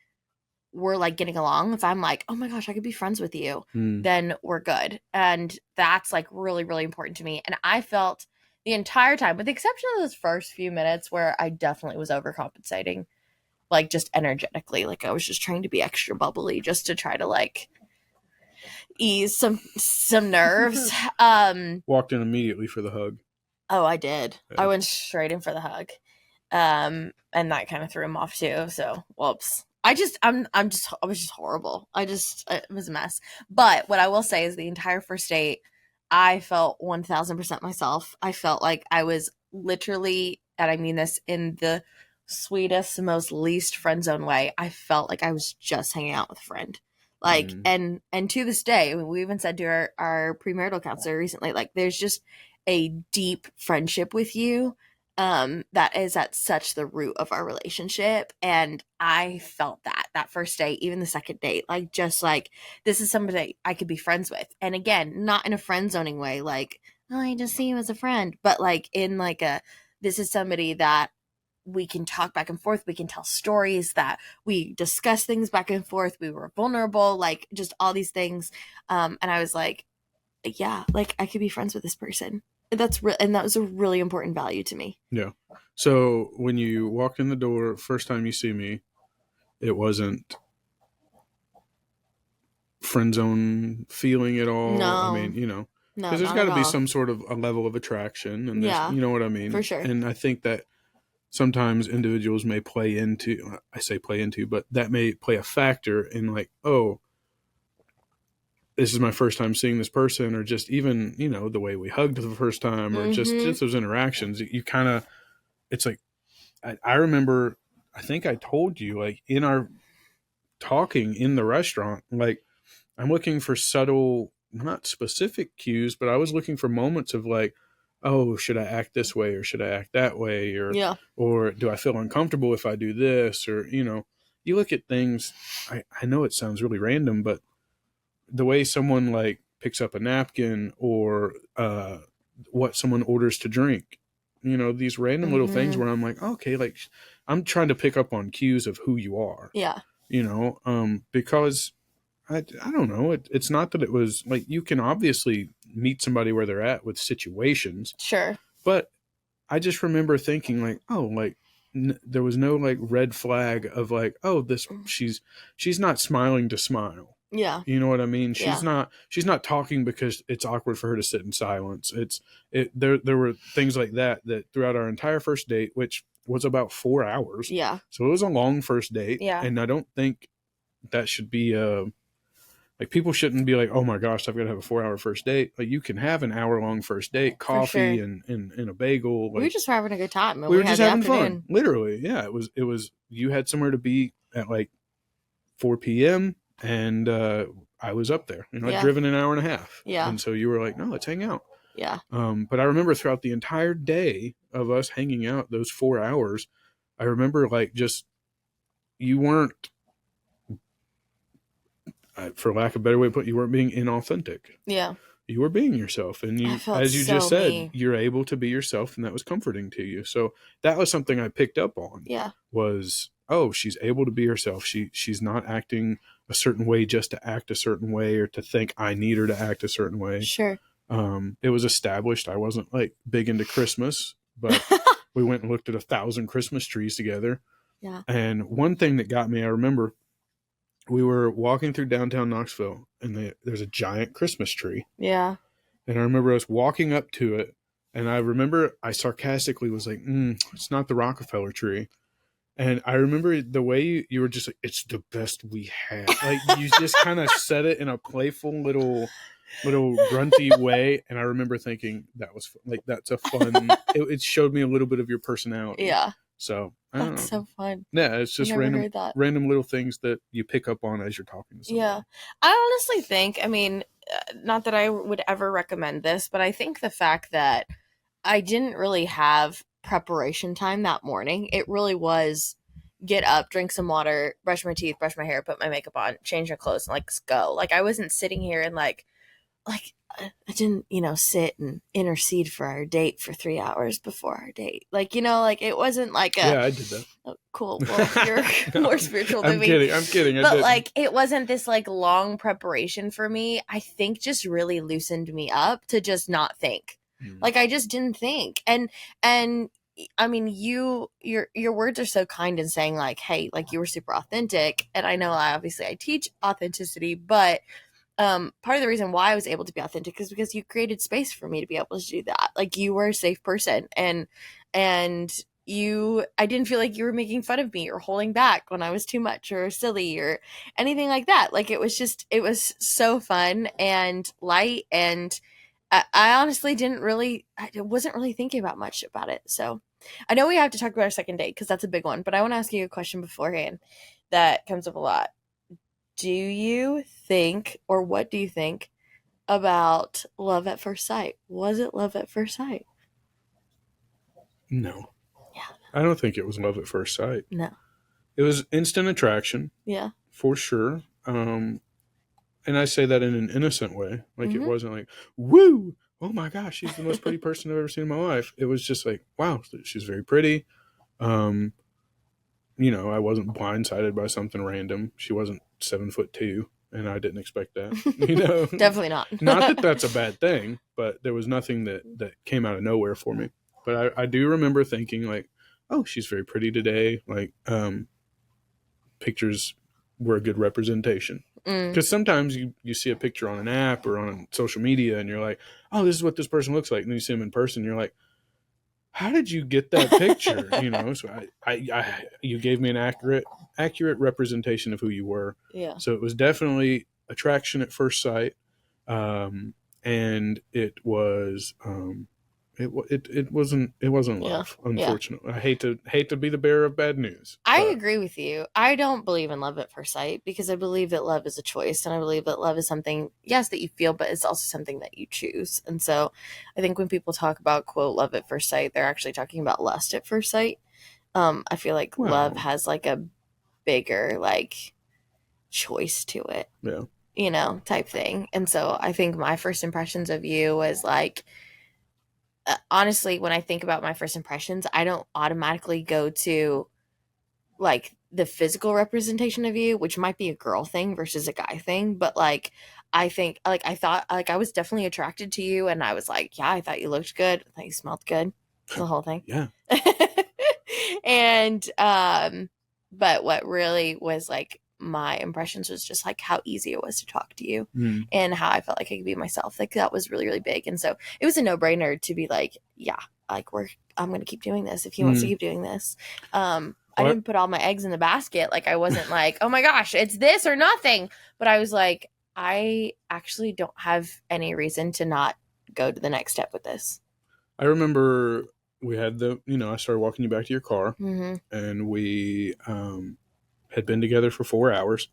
we're like getting along, if I'm like, oh my gosh, I could be friends with you, then we're good. And that's like really, really important to me. And I felt the entire time, with the exception of those first few minutes where I definitely was overcompensating, like just energetically, like I was just trying to be extra bubbly just to try to like ease some nerves. Walked in immediately for the hug. Oh, I did. Yeah. I went straight in for the hug. And that kind of threw him off too. So, whoops. I was just horrible. It was a mess. But what I will say is the entire first date, I felt 1000% myself. I felt like I was literally, and I mean this in the sweetest, most least friend zone way, I felt like I was just hanging out with a friend. Like, Mm. and to this day, we even said to our premarital counselor recently, like, there's just a deep friendship with you that is at such the root of our relationship. And I felt that first date, even the second date, like, just like, this is somebody I could be friends with. And again, not in a friend zoning way, like, oh, I just see you as a friend, but like in like a, this is somebody that we can talk back and forth, we can tell stories, that we discuss things back and forth, we were vulnerable, like just all these things. And I was like, yeah, like I could be friends with this person. And that was a really important value to me. Yeah. So when you walked in the door, first time you see me, it wasn't friend zone feeling at all. I No, mean, you know, no, because there's not got at to be all. some sort of a level of attraction, and there's, Yeah, you know what I for mean. sure. And I think that sometimes individuals may play into, I say play into, but that may play a factor in like, oh, this is my first time seeing this person, or just even, you know, the way we hugged the first time, or Mm-hmm. just those interactions. You kind of, it's like, I remember, I think I told you, like in our talking in the restaurant, like I'm looking for subtle, not specific cues, but I was looking for moments of like, oh, should I act this way or should I act that way, Yeah. or do I feel uncomfortable if I do this, or you know, you look at things. I know it sounds really random, but the way someone like picks up a napkin, or what someone orders to drink, you know, these random little things Mm-hmm. where I'm like, okay, like I'm trying to pick up on cues of who you are, Yeah. you know, because I don't know. It's not that it was like, you can obviously meet somebody where they're at with situations, Sure. but I just remember thinking like, oh, like there was no like red flag of like, oh, this she's not smiling to smile. Yeah. You know what I mean? Yeah. She's not talking because it's awkward for her to sit in silence. There were things like that throughout our entire first date, which was about 4 hours. Yeah. So it was a long first date, Yeah. and I don't think that should be like, people shouldn't be like, oh my gosh, I've got to have a 4 hour first date. Like, you can have an hour long first date, For coffee sure. and a bagel. We were Like, just having a good time, and we we were had just the having fun. afternoon. Literally. Yeah. It was, you had somewhere to be at like 4 p.m. and I was up there, you know, I'd Yeah. driven an hour and a half. Yeah. And so you were like, no, let's hang out. Yeah. But I remember throughout the entire day of us hanging out, those 4 hours, I remember like just, you weren't, for lack of a better way to put it, you weren't being inauthentic. Yeah. You were being yourself, and I you, felt as you so just said, me. you're able to be yourself, and that was comforting to you. So that was something I picked up on. Yeah. Was, oh, she's able to be herself. She's not acting a certain way just to act a certain way, or to think I need her to act a certain way. Sure. It was established I wasn't like big into Christmas, but we went and looked at 1,000 Christmas trees together. Yeah. And one thing that got me, I remember we were walking through downtown Knoxville, and there's a giant Christmas tree. Yeah. And I remember us walking up to it, and I remember I sarcastically was like, it's not the Rockefeller tree. And I remember the way you were just like, it's the best we have. Like, you just kind of said it in a playful little grunty way. And I remember thinking that was like, that's a fun, it showed me a little bit of your personality. Yeah. So I don't know. That's so fun. Yeah, it's just I never heard that. random little things that you pick up on as you're talking to someone. Yeah. I honestly think, I mean, not that I would ever recommend this, but I think the fact that I didn't really have preparation time that morning, it really was get up, drink some water, brush my teeth, brush my hair, put my makeup on, change my clothes, and like go. Like, I wasn't sitting here and like I didn't, sit and intercede for our date for 3 hours before our date. Like, like it wasn't like Yeah, I did that. Oh, cool. Well, you're more spiritual than I'm me. I'm kidding. But like, it wasn't this like long preparation for me. I think just really loosened me up to just not think. Like, I just didn't think. And I mean, your words are so kind in saying like, hey, like, you were super authentic. And I know I teach authenticity, but part of the reason why I was able to be authentic is because you created space for me to be able to do that. Like, you were a safe person, and I didn't feel like you were making fun of me or holding back when I was too much or silly or anything like that. Like, it was so fun and light, and I honestly I wasn't really thinking about much about it. So I know we have to talk about our second date because that's a big one, but I want to ask you a question beforehand that comes up a lot. do you think, or what do you think about love at first sight? Was it love at first sight? No. Yeah. I don't think it was love at first sight. No. It was instant attraction. Yeah. For sure. And I say that in an innocent way. Like, it Mm-hmm. wasn't like, woo, oh my gosh, she's the most pretty person I've ever seen in my life. It was just like, wow, she's very pretty. Um, I wasn't blindsided by something random. She wasn't 7'2", and I didn't expect that. Definitely not. Not that that's a bad thing, but there was nothing that came out of nowhere for me. But I do remember thinking, like, oh, she's very pretty today. Like, pictures were a good representation. Because sometimes you see a picture on an app or on social media and you're like, oh, this is what this person looks like. And then you see them in person and you're like, how did you get that picture? So you gave me an accurate representation of who you were. Yeah. So it was definitely attraction at first sight. And it was, it wasn't love, unfortunately. I hate to be the bearer of bad news. I agree with you. I don't believe in love at first sight because I believe that love is a choice, and I believe that love is something, yes, that you feel, but it's also something that you choose. And so I think when people talk about, quote, love at first sight, they're actually talking about lust at first sight. I feel like love has like a bigger like choice to it. Yeah. Type thing. And so I think my first impressions of you was like, honestly, when I think about my first impressions, I don't automatically go to like the physical representation of you, which might be a girl thing versus a guy thing, but like I think like I thought like I was definitely attracted to you, and I was like, yeah, I thought you looked good, I thought you smelled good, the whole thing. Yeah. And but what really was like my impressions was just like how easy it was to talk to you and how I felt like I could be myself. Like that was really, really big. And so it was a no-brainer to be like, yeah, like I'm gonna keep doing this if he wants to keep doing this. I didn't put all my eggs in the basket. Like I wasn't like, oh my gosh, it's this or nothing. But I was like, I actually don't have any reason to not go to the next step with this. I remember we had I started walking you back to your car, and we had been together for 4 hours.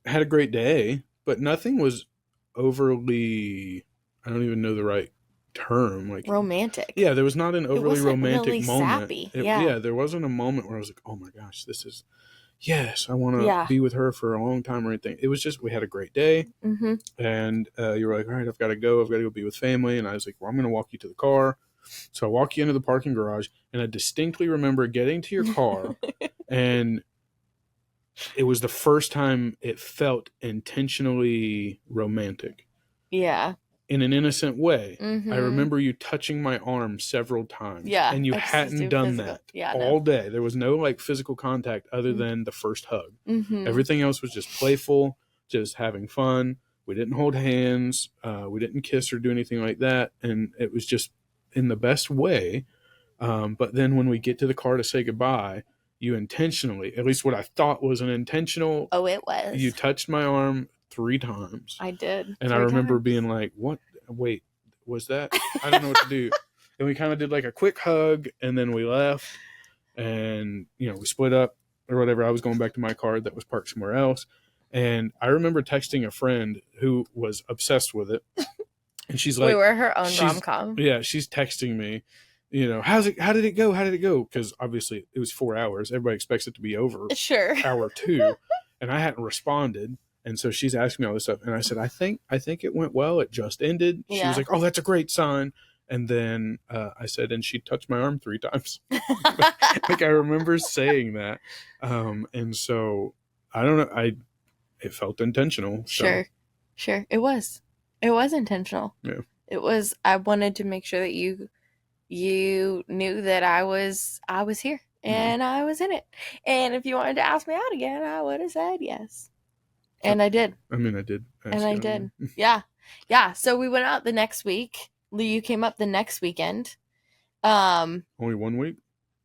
Had a great day, but nothing was overly, I don't even know the right term, like romantic. Yeah, there was not an overly romantic really moment. Sappy. There wasn't a moment where I was like, oh my gosh, yes, I want to be with her for a long time or anything. It was just, we had a great day. And you were like, all right, I've got to go be with family. And I was like, well, I'm going to walk you to the car. So I walk you into the parking garage, and I distinctly remember getting to your car, and it was the first time it felt intentionally romantic. Yeah. In an innocent way. I remember you touching my arm several times. Yeah. And you hadn't done that all day. There was no like physical contact other than the first hug. Everything else was just playful, just having fun. We didn't hold hands. We didn't kiss or do anything like that. And it was just in the best way. But then when we get to the car to say goodbye, you intentionally, at least what I thought was an intentional. Oh, it was. You touched my arm 3 times. I did. And I remember being like, what? Wait, was that? I don't know what to do. And we kind of did like a quick hug, and then we left, and, we split up or whatever. I was going back to my car that was parked somewhere else. And I remember texting a friend who was obsessed with it. And she's like, we were her own rom-com. Yeah, she's texting me, how did it go? How did it go? Because obviously it was 4 hours. Everybody expects it to be over. Sure. Hour 2. And I hadn't responded. And so she's asking me all this stuff. And I said, I think it went well. It just ended. She was like, oh, that's a great sign. And then I said, and she touched my arm 3 times. Like I remember saying that. And so I don't know. It felt intentional. So. Sure. It was intentional. Yeah. It was, I wanted to make sure that you knew that I was here and I was in it. And if you wanted to ask me out again, I would have said yes. And I did. I mean, I did. And I did. Yeah. Yeah. So we went out the next week. You came up the next weekend. Only 1 week?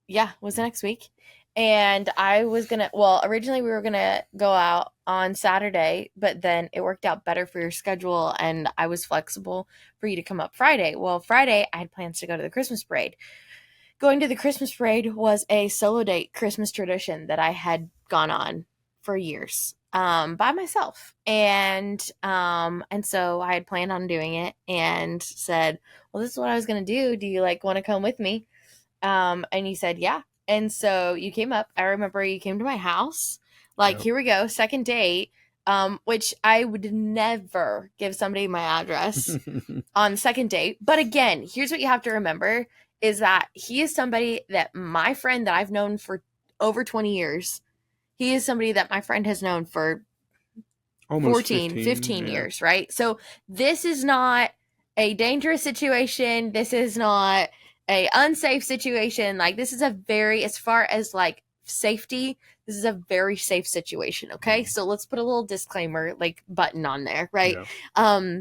Yeah, it was the next week. And I was originally we were going to go out on Saturday, but then it worked out better for your schedule and I was flexible for you to come up Friday. Well, Friday I had plans to go to the Christmas parade. Going to the Christmas parade was a solo date Christmas tradition that I had gone on for years. by myself. And so I had planned on doing it and said, well, this is what I was going to do. Do you like want to come with me? And you said, yeah. And so you came up. I remember you came to my house. Like, Yep. here we go, second date. Which I would never give somebody my address on second date. But again, here's what you have to remember is that he is somebody that my friend that I've known for over 20 years. He is somebody that my friend has known for Almost 15 yeah. years, right? So this is not a dangerous situation. This is not a unsafe situation. Like, this is a very, as far as like safety, this is a very safe situation. Okay. So let's put a little disclaimer like button on there, right? Yeah.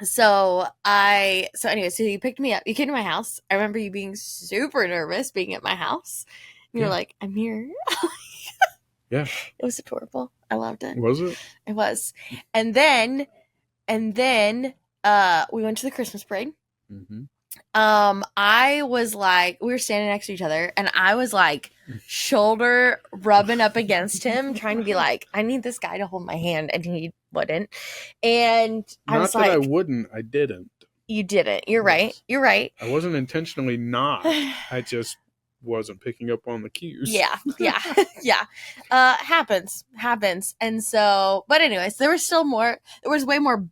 So anyway, so you picked me up. You came to my house. I remember you being super nervous being at my house. You're Yeah. like, I'm here. Yeah. It was adorable. I loved it. Was it? It was. And then we went to the Christmas parade. Mm-hmm. I was like, we were standing next to each other, and I was like shoulder rubbing up against him, trying to be like, I need this guy to hold my hand, and he wouldn't. And I was Not that like, I wouldn't, I didn't. You didn't. You're right. Yes. You're right. I wasn't intentionally not. I just wasn't picking up on the cues. Yeah. Happens. And so, but anyways, there was way more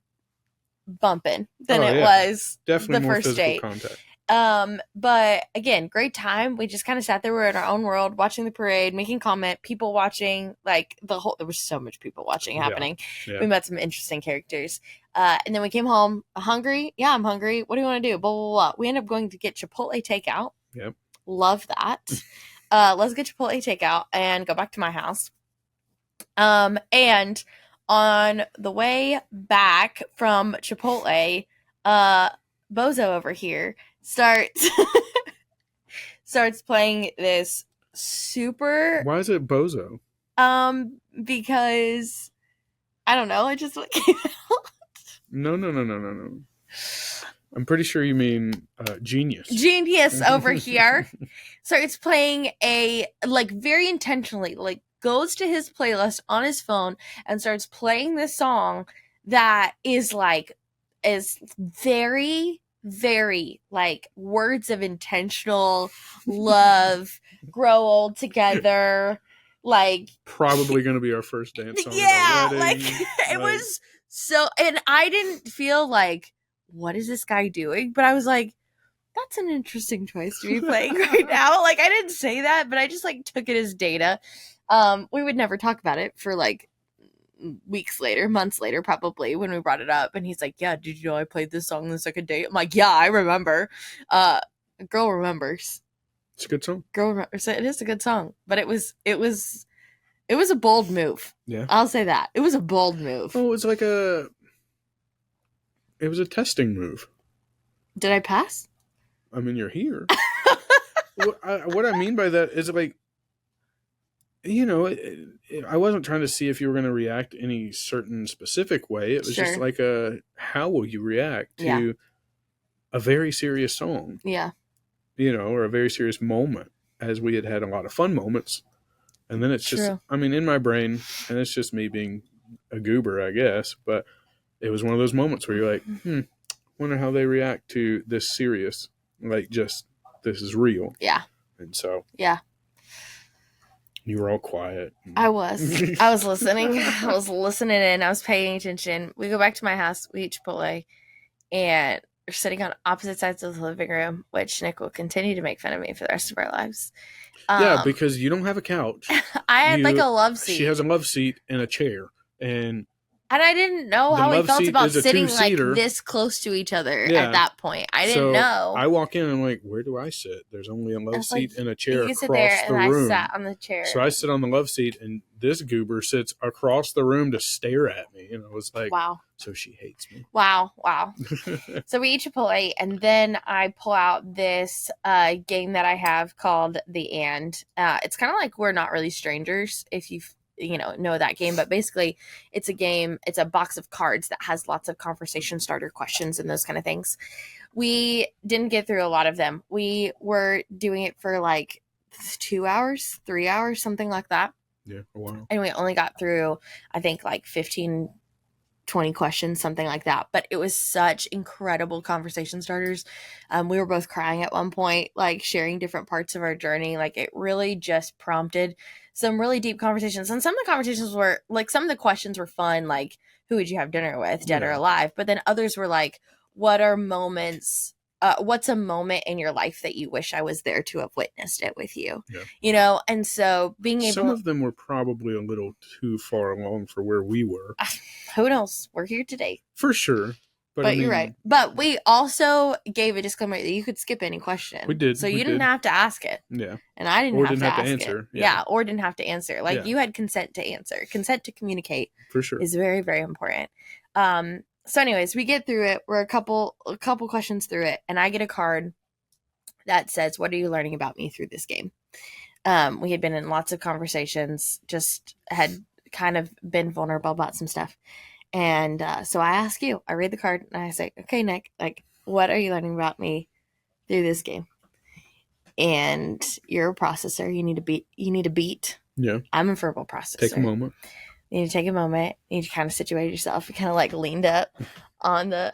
bumping than it was definitely the more first physical date. contact. But again, great time. We just kind of sat there. We were in our own world, watching the parade, making comment, people watching, like there was so much people watching happening. Yeah. We met some interesting characters. And then we came home hungry. Yeah, I'm hungry. What do you want to do? Blah, blah, blah. We ended up going to get Chipotle takeout. Yep. Love that. Let's get Chipotle takeout and go back to my house. And on the way back from Chipotle, Bozo over here starts playing this super. Why is it Bozo? Because I don't know. It just came out. No. I'm pretty sure you mean Genius. Genius over here starts playing very intentionally, like goes to his playlist on his phone and starts playing this song that is very, very like words of intentional love, grow old together, like probably going to be our first dance song. Yeah, like it was so, and I didn't feel like, what is this guy doing? But I was like, that's an interesting choice to be playing right now. Like, I didn't say that, but I just like took it as data. We would never talk about it for like weeks later, months later, probably, when we brought it up. And he's like, yeah, did you know I played this song on the second date? I'm like, yeah, I remember. Girl remembers. It's a good song. Girl remembers. It is a good song, but it was a bold move. Yeah. I'll say that. It was a bold move. Oh, it was a testing move. Did I pass? I mean, you're here. What I mean by that is like, I wasn't trying to see if you were going to react any certain specific way. It was just like how will you react to a very serious song? Yeah. Or a very serious moment, as we had a lot of fun moments. And then it's just, in my brain, and it's just me being a goober, I guess, but it was one of those moments where you're like, wonder how they react to this serious, like just, this is real. Yeah. And so. Yeah. You were all quiet. I was listening. I was listening in. I was paying attention. We go back to my house. We eat Chipotle. And we're sitting on opposite sides of the living room, which Nick will continue to make fun of me for the rest of our lives. Yeah, because you don't have a couch. I had like a love seat. She has a love seat and a chair. And I didn't know how he felt about sitting like this close to each other at that point. I didn't know. I walk in and I'm like, where do I sit? There's only a love seat and a chair across the room. I sat on the chair. So I sit on the love seat and this goober sits across the room to stare at me. And I was like, wow. So she hates me. Wow. So we eat Chipotle and then I pull out this game that I have called The And. It's kind of like We're Not Really Strangers, if you've know that game, but basically it's a game, it's a box of cards that has lots of conversation starter questions and those kind of things. We didn't get through a lot of them. We were doing it for like 2 hours, 3 hours, something like that. Yeah. Oh, wow. And we only got through, I think, like 15, 20 questions, something like that. But it was such incredible conversation starters. We were both crying at one point, like sharing different parts of our journey. Like it really just prompted some really deep conversations. And some of the conversations were like, some of the questions were fun, like, who would you have dinner with, dead or Yeah. alive? But then others were like, what are moments? What's a moment in your life that you wish I was there to have witnessed it with you? Yeah. You know, and so being Some able, of them were probably a little too far along for where we were. who knows? We're here today. For sure. But I But you're right. mean, But we also gave a disclaimer that you could skip any question. we did. So We you didn't did. have to ask it. Yeah. And I didn't Or have didn't to have to ask answer. it. Yeah. Yeah. Or didn't have to answer. Like Yeah. you had consent to answer. Consent to communicate For sure. is very, very important. So anyways, we get through it. We're a couple questions through it, and I get a card that says, "What are you learning about me through this game?" We had been in lots of conversations, just had kind of been vulnerable about some stuff. And so I ask you, I read the card and I say, okay, Nick, like, what are you learning about me through this game? And you're a processor. You need a beat. Yeah. I'm a verbal processor. Take a moment. You need to take a moment. You need to kind of situate yourself. You kind of like leaned up on the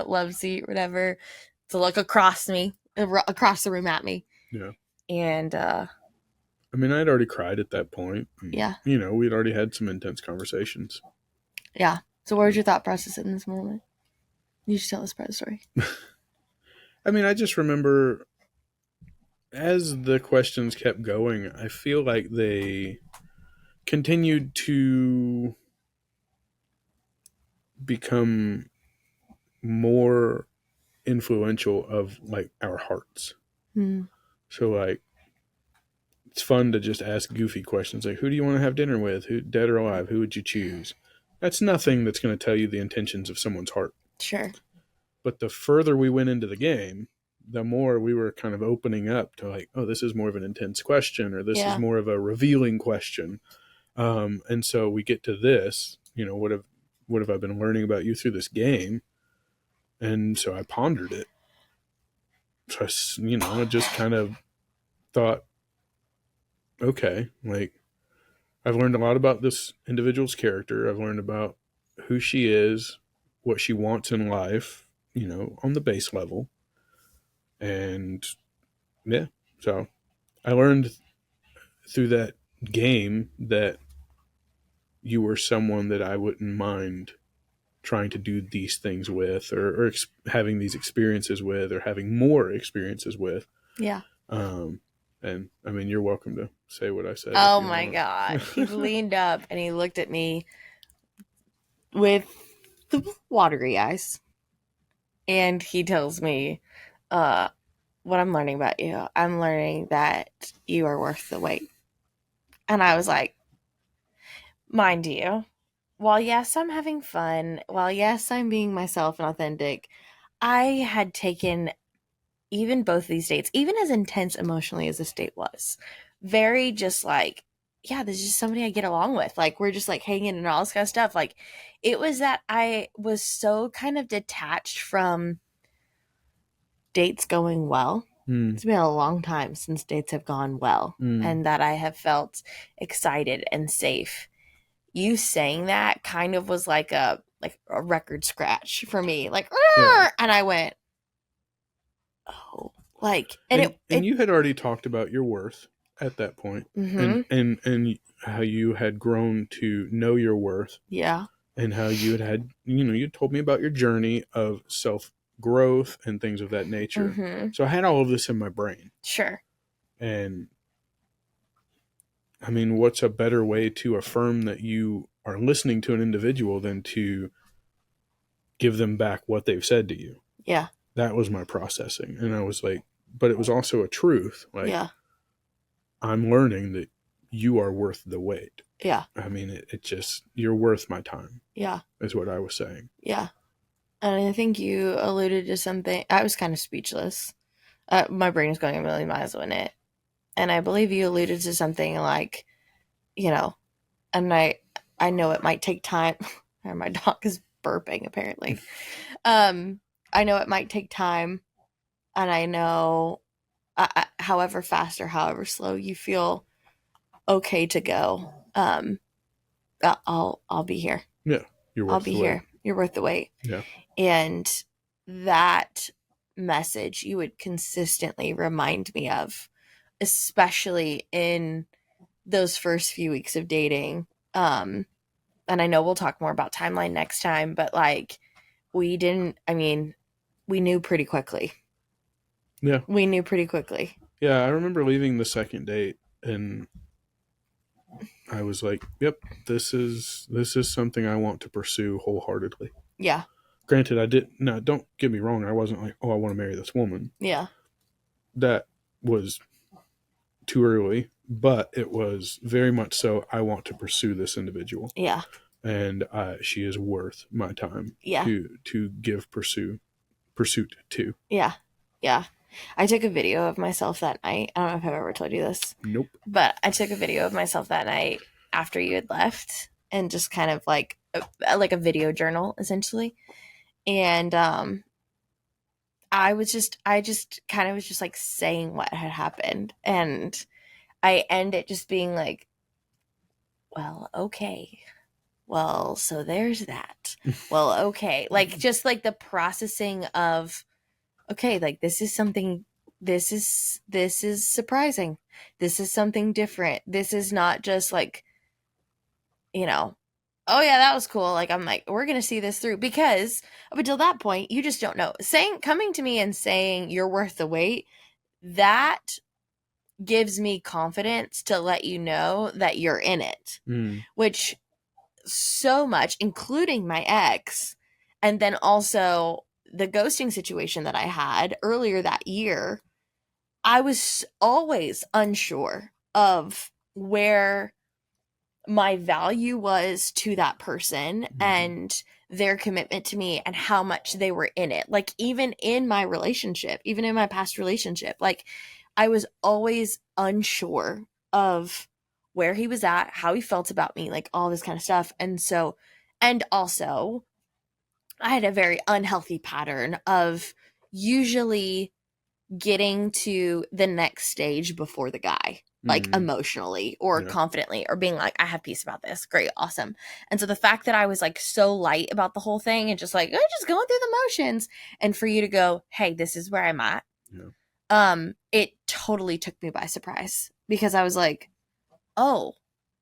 love seat, whatever, to look across the room at me. Yeah. And I mean, I'd already cried at that point. Yeah. You know, we'd already had some intense conversations. Yeah. So what was your thought process in this moment? You should tell us part of the story. I mean, I just remember as the questions kept going, I feel like they continued to become more influential of like our hearts. So like it's fun to just ask goofy questions like, who do you want to have dinner with? Who, dead or alive? Who would you choose? That's nothing that's going to tell you the intentions of someone's heart. Sure. But the further we went into the game, the more we were kind of opening up to like, oh, this is more of an intense question, or this is more of a revealing question. And so we get to this, you know, what have I been learning about you through this game? And so I pondered it. So I just kind of thought, okay, like I've learned a lot about this individual's character. I've learned about who she is, what she wants in life, you know, on the base level. And yeah, so I learned through that game that you were someone that I wouldn't mind trying to do these things with, or having these experiences with, or having more experiences with. Yeah. And I mean, you're welcome to say what I said. Oh my God. He leaned up and he looked at me with the watery eyes. And he tells me, what I'm learning about you. I'm learning that you are worth the wait. And I was like, mind you, while yes, I'm having fun, while yes, I'm being myself and authentic, I had taken even both of these dates, even as intense emotionally as this date was, very just like, yeah, this is just somebody I get along with. Like, we're just like hanging and all this kind of stuff. Like, it was that I was so kind of detached from dates going well. It's been a long time since dates have gone well, and that I have felt excited and safe. You saying that kind of was like a record scratch for me. Like, yeah. And I went, oh, like, and you had already talked about your worth at that point, and how you had grown to know your worth. Yeah. And how you had you told me about your journey of self growth and things of that nature. So I had all of this in my brain. Sure. And I mean, what's a better way to affirm that you are listening to an individual than to give them back what they've said to you? Yeah. That was my processing. And I was like, but it was also a truth. Like, yeah. I'm learning that you are worth the wait. Yeah. I mean, it just, you're worth my time. Yeah. Is what I was saying. Yeah. And I think you alluded to something. I was kind of speechless. My brain was going a million miles in it. And I believe you alluded to something like, and I know it might take time. My dog is burping, apparently. I know it might take time. And I know, however fast or however slow you feel okay to go, I'll be here. Yeah. You're I'll worth be the wait. here. You're worth the wait. Yeah. And that message you would consistently remind me of, especially in those first few weeks of dating. And I know we'll talk more about timeline next time, but like we didn't, I mean, we knew pretty quickly. Yeah. We knew pretty quickly. Yeah. I remember leaving the second date and I was like, yep, this is something I want to pursue wholeheartedly. Yeah. Granted, I didn't, no, don't get me wrong. I wasn't like, oh, I want to marry this woman. Yeah. That was too early, but it was very much so, I want to pursue this individual. Yeah. And she is worth my time Yeah. to give pursuit to. Yeah. Yeah. I took a video of myself that night. I don't know if I've ever told you this. Nope. But I took a video of myself that night after you had left and just kind of like a video journal essentially. And I just kind of was just like saying what had happened, and I end it just being like, well, okay. Well, so there's that. Well, okay. Like just like the processing of, okay, like this is something, this is surprising. This is something different. This is not just like, you know, oh yeah, that was cool. Like I'm like, we're gonna see this through, because up until that point, you just don't know. Coming to me and saying you're worth the wait, that gives me confidence to let you know that you're in it. Which so much, including my ex, and then also the ghosting situation that I had earlier that year, I was always unsure of where my value was to that person and their commitment to me and how much they were in it. Like even in my relationship, even in my past relationship, like I was always unsure of where he was at, how he felt about me, like all this kind of stuff. And so, and also I had a very unhealthy pattern of usually getting to the next stage before the guy, like emotionally or confidently, or being like, I have peace about this. Great. Awesome. And so the fact that I was like so light about the whole thing and just like, I'm just going through the motions, and for you to go, hey, this is where I'm at. It totally took me by surprise, because I was like, oh,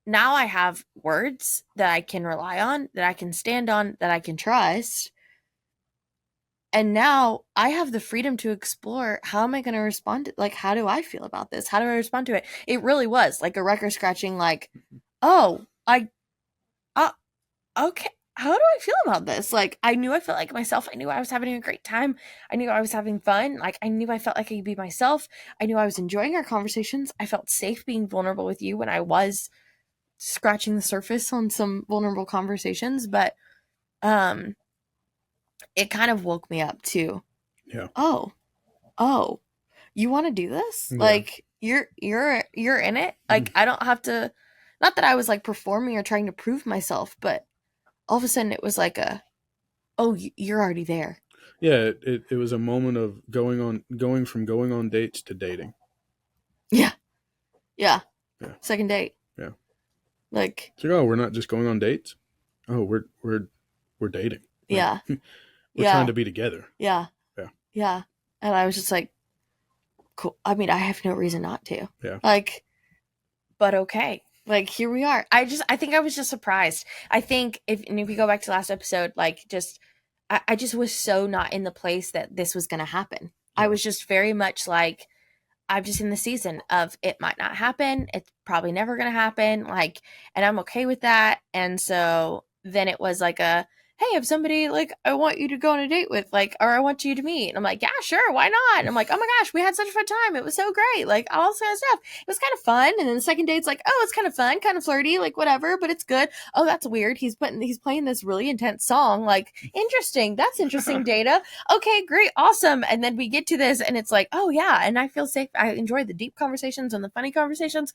now I have words that I can rely on, that I can stand on, that I can trust. And now I have the freedom to explore, how am I going to respond to, like, how do I feel about this? How do I respond to it? It really was like a record scratching, like, oh, okay, how do I feel about this? Like, I knew I felt like myself. I knew I was having a great time. I knew I was having fun. Like, I knew I felt like I could be myself. I knew I was enjoying our conversations. I felt safe being vulnerable with you when I was scratching the surface on some vulnerable conversations. But, it kind of woke me up to, oh, you want to do this? Yeah. Like you're in it. Like I don't have to, not that I was like performing or trying to prove myself, but all of a sudden it was like oh, you're already there. Yeah, it was a moment of going from going on dates to dating. Yeah. Second date. Yeah. Like, it's like, oh, we're not just going on dates. Oh, we're dating. Yeah. We're trying to be together. Yeah. And I was just like, cool. I mean, I have no reason not to. Yeah. Like, but okay. Like, here we are. I think I was just surprised. I think if we go back to last episode, like, I just was so not in the place that this was going to happen. Yeah. I was just very much like, I'm just in the season of it might not happen. It's probably never going to happen. Like, and I'm okay with that. And so then it was like hey, if somebody like I want you to go on a date with, like, or I want you to meet. And I'm like, yeah, sure. Why not? And I'm like, oh my gosh, we had such a fun time. It was so great. Like all this kind of stuff. It was kind of fun. And then the second date's like, oh, it's kind of fun, kind of flirty, like whatever, but it's good. Oh, that's weird. He's playing this really intense song. Like, interesting. That's interesting data. Okay, great. Awesome. And then we get to this and it's like, oh yeah. And I feel safe. I enjoy the deep conversations and the funny conversations.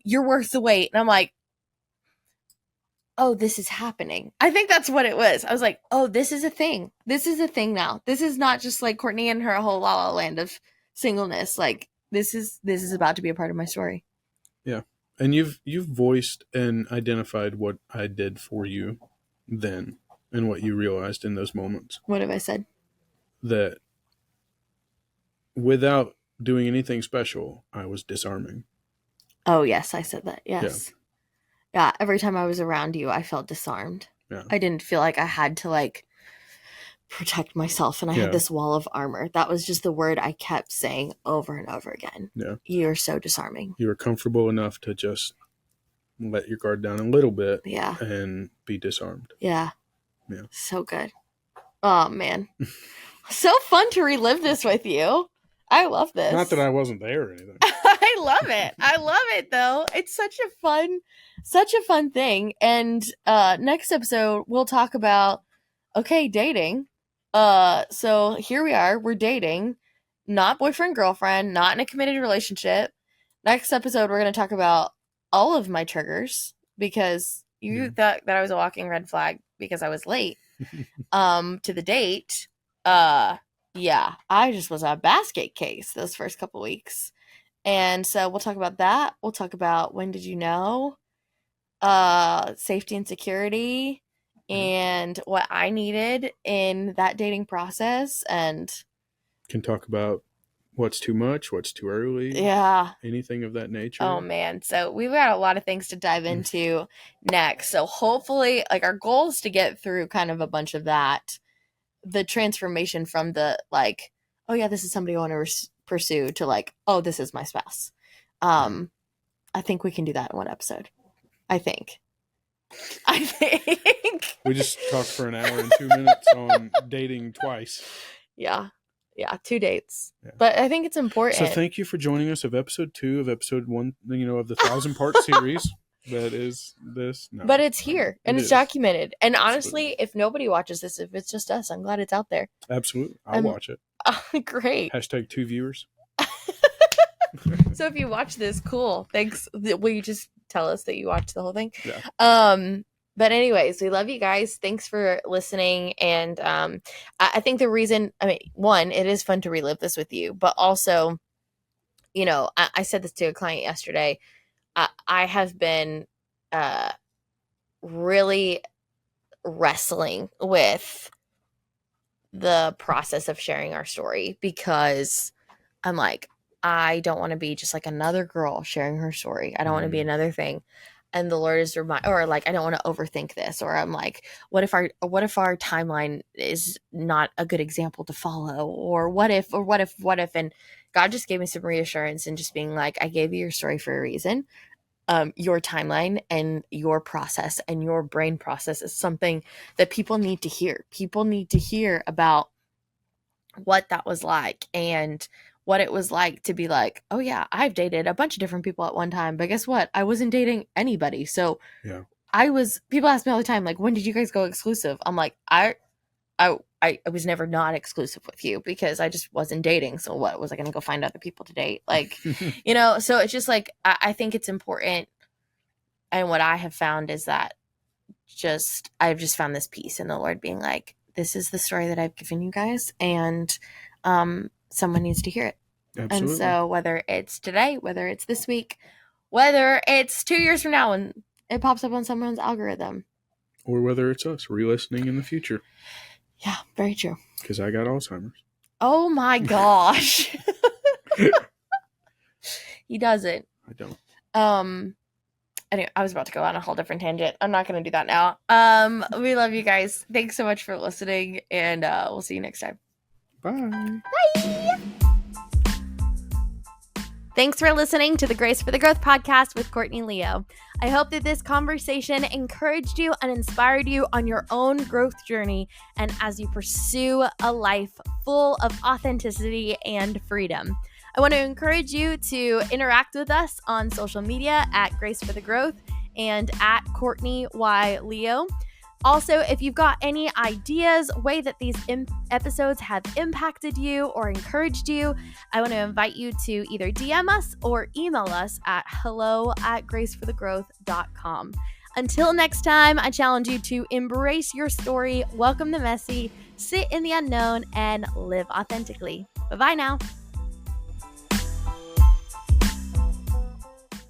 You're worth the wait. And I'm like, oh, this is happening. I think that's what it was. I was like, oh, this is a thing. This is a thing now. This is not just like Courtney and her whole la la land of singleness. Like this is about to be a part of my story. Yeah. And you've voiced and identified what I did for you then and what you realized in those moments. What have I said? That without doing anything special, I was disarming. Oh, yes, I said that. Yes. Yeah, every time I was around you, I felt disarmed. Yeah. I didn't feel like I had to, like, protect myself, and I had this wall of armor. That was just the word I kept saying over and over again. Yeah. You're so disarming. You were comfortable enough to just let your guard down a little bit. Yeah. And be disarmed. Yeah. Yeah. So good. Oh, man. So fun to relive this with you. I love this. Not that I wasn't there or anything. I love it. I love it, though. It's such a fun thing. And next episode, we'll talk about, dating. So here we are. We're dating. Not boyfriend, girlfriend. Not in a committed relationship. Next episode, we're going to talk about all of my triggers. Because you thought that I was a walking red flag because I was late to the date. Yeah, I just was a basket case those first couple weeks. And so we'll talk about that. We'll talk about when did you know, safety and security, and what I needed in that dating process. And can talk about what's too much, what's too early. Yeah. Anything of that nature. Oh, man. So we've got a lot of things to dive into next. So hopefully, like, our goal is to get through kind of a bunch of that. The transformation from the, like, oh, yeah, this is somebody I want to pursue to, like, oh, this is my spouse. I think we can do that in one episode. I think. We just talked for an hour and 2 minutes on dating twice. Yeah. 2 dates. Yeah. But I think it's important. So thank you for joining us of episode 2 of episode 1, of the 1,000-part series. That is this. No, but it's here and it's documented. And honestly, if nobody watches this, if it's just us, I'm glad it's out there. Absolutely. I'll watch it. Great. # 2 viewers. So if you watch this, cool. Thanks. Will you just tell us that you watched the whole thing? Yeah. But anyways, we love you guys. Thanks for listening. And I think the reason, one, it is fun to relive this with you, but also, I said this to a client yesterday. I have been really wrestling with the process of sharing our story because I'm like, I don't want to be just like another girl sharing her story. I don't want to be another thing. And the Lord is I don't want to overthink this. Or I'm like, what if our timeline is not a good example to follow? Or what if? And God just gave me some reassurance and just being like, I gave you your story for a reason. Your timeline and your process and your brain process is something that people need to hear. People need to hear about what that was like and what it was like to be like, oh yeah, I've dated a bunch of different people at one time, but guess what? I wasn't dating anybody. So yeah, people ask me all the time, like, when did you guys go exclusive? I'm like, I was never not exclusive with you because I just wasn't dating. So what was I going to go find other people to date? Like, so it's just like, I think it's important. And what I have found is that I've just found this peace in the Lord being like, this is the story that I've given you guys. And, someone needs to hear it. Absolutely. And so whether it's today, whether it's this week, whether it's 2 years from now and it pops up on someone's algorithm. Or whether it's us re-listening in the future. Yeah, very true. Because I got Alzheimer's. Oh my gosh. He doesn't. I don't. Anyway, I was about to go on a whole different tangent. I'm not going to do that now. We love you guys. Thanks so much for listening, and we'll see you next time. Bye. Bye. Thanks for listening to the Grace for the Growth podcast with Courtney and Leo. I hope that this conversation encouraged you and inspired you on your own growth journey and as you pursue a life full of authenticity and freedom. I want to encourage you to interact with us on social media at Grace for the Growth and at Courtney Y. Leo. Also, if you've got any ideas, way that these episodes have impacted you or encouraged you, I want to invite you to either DM us or email us at hello@graceforthegrowth.com. Until next time, I challenge you to embrace your story, welcome the messy, sit in the unknown, and live authentically. Bye-bye now.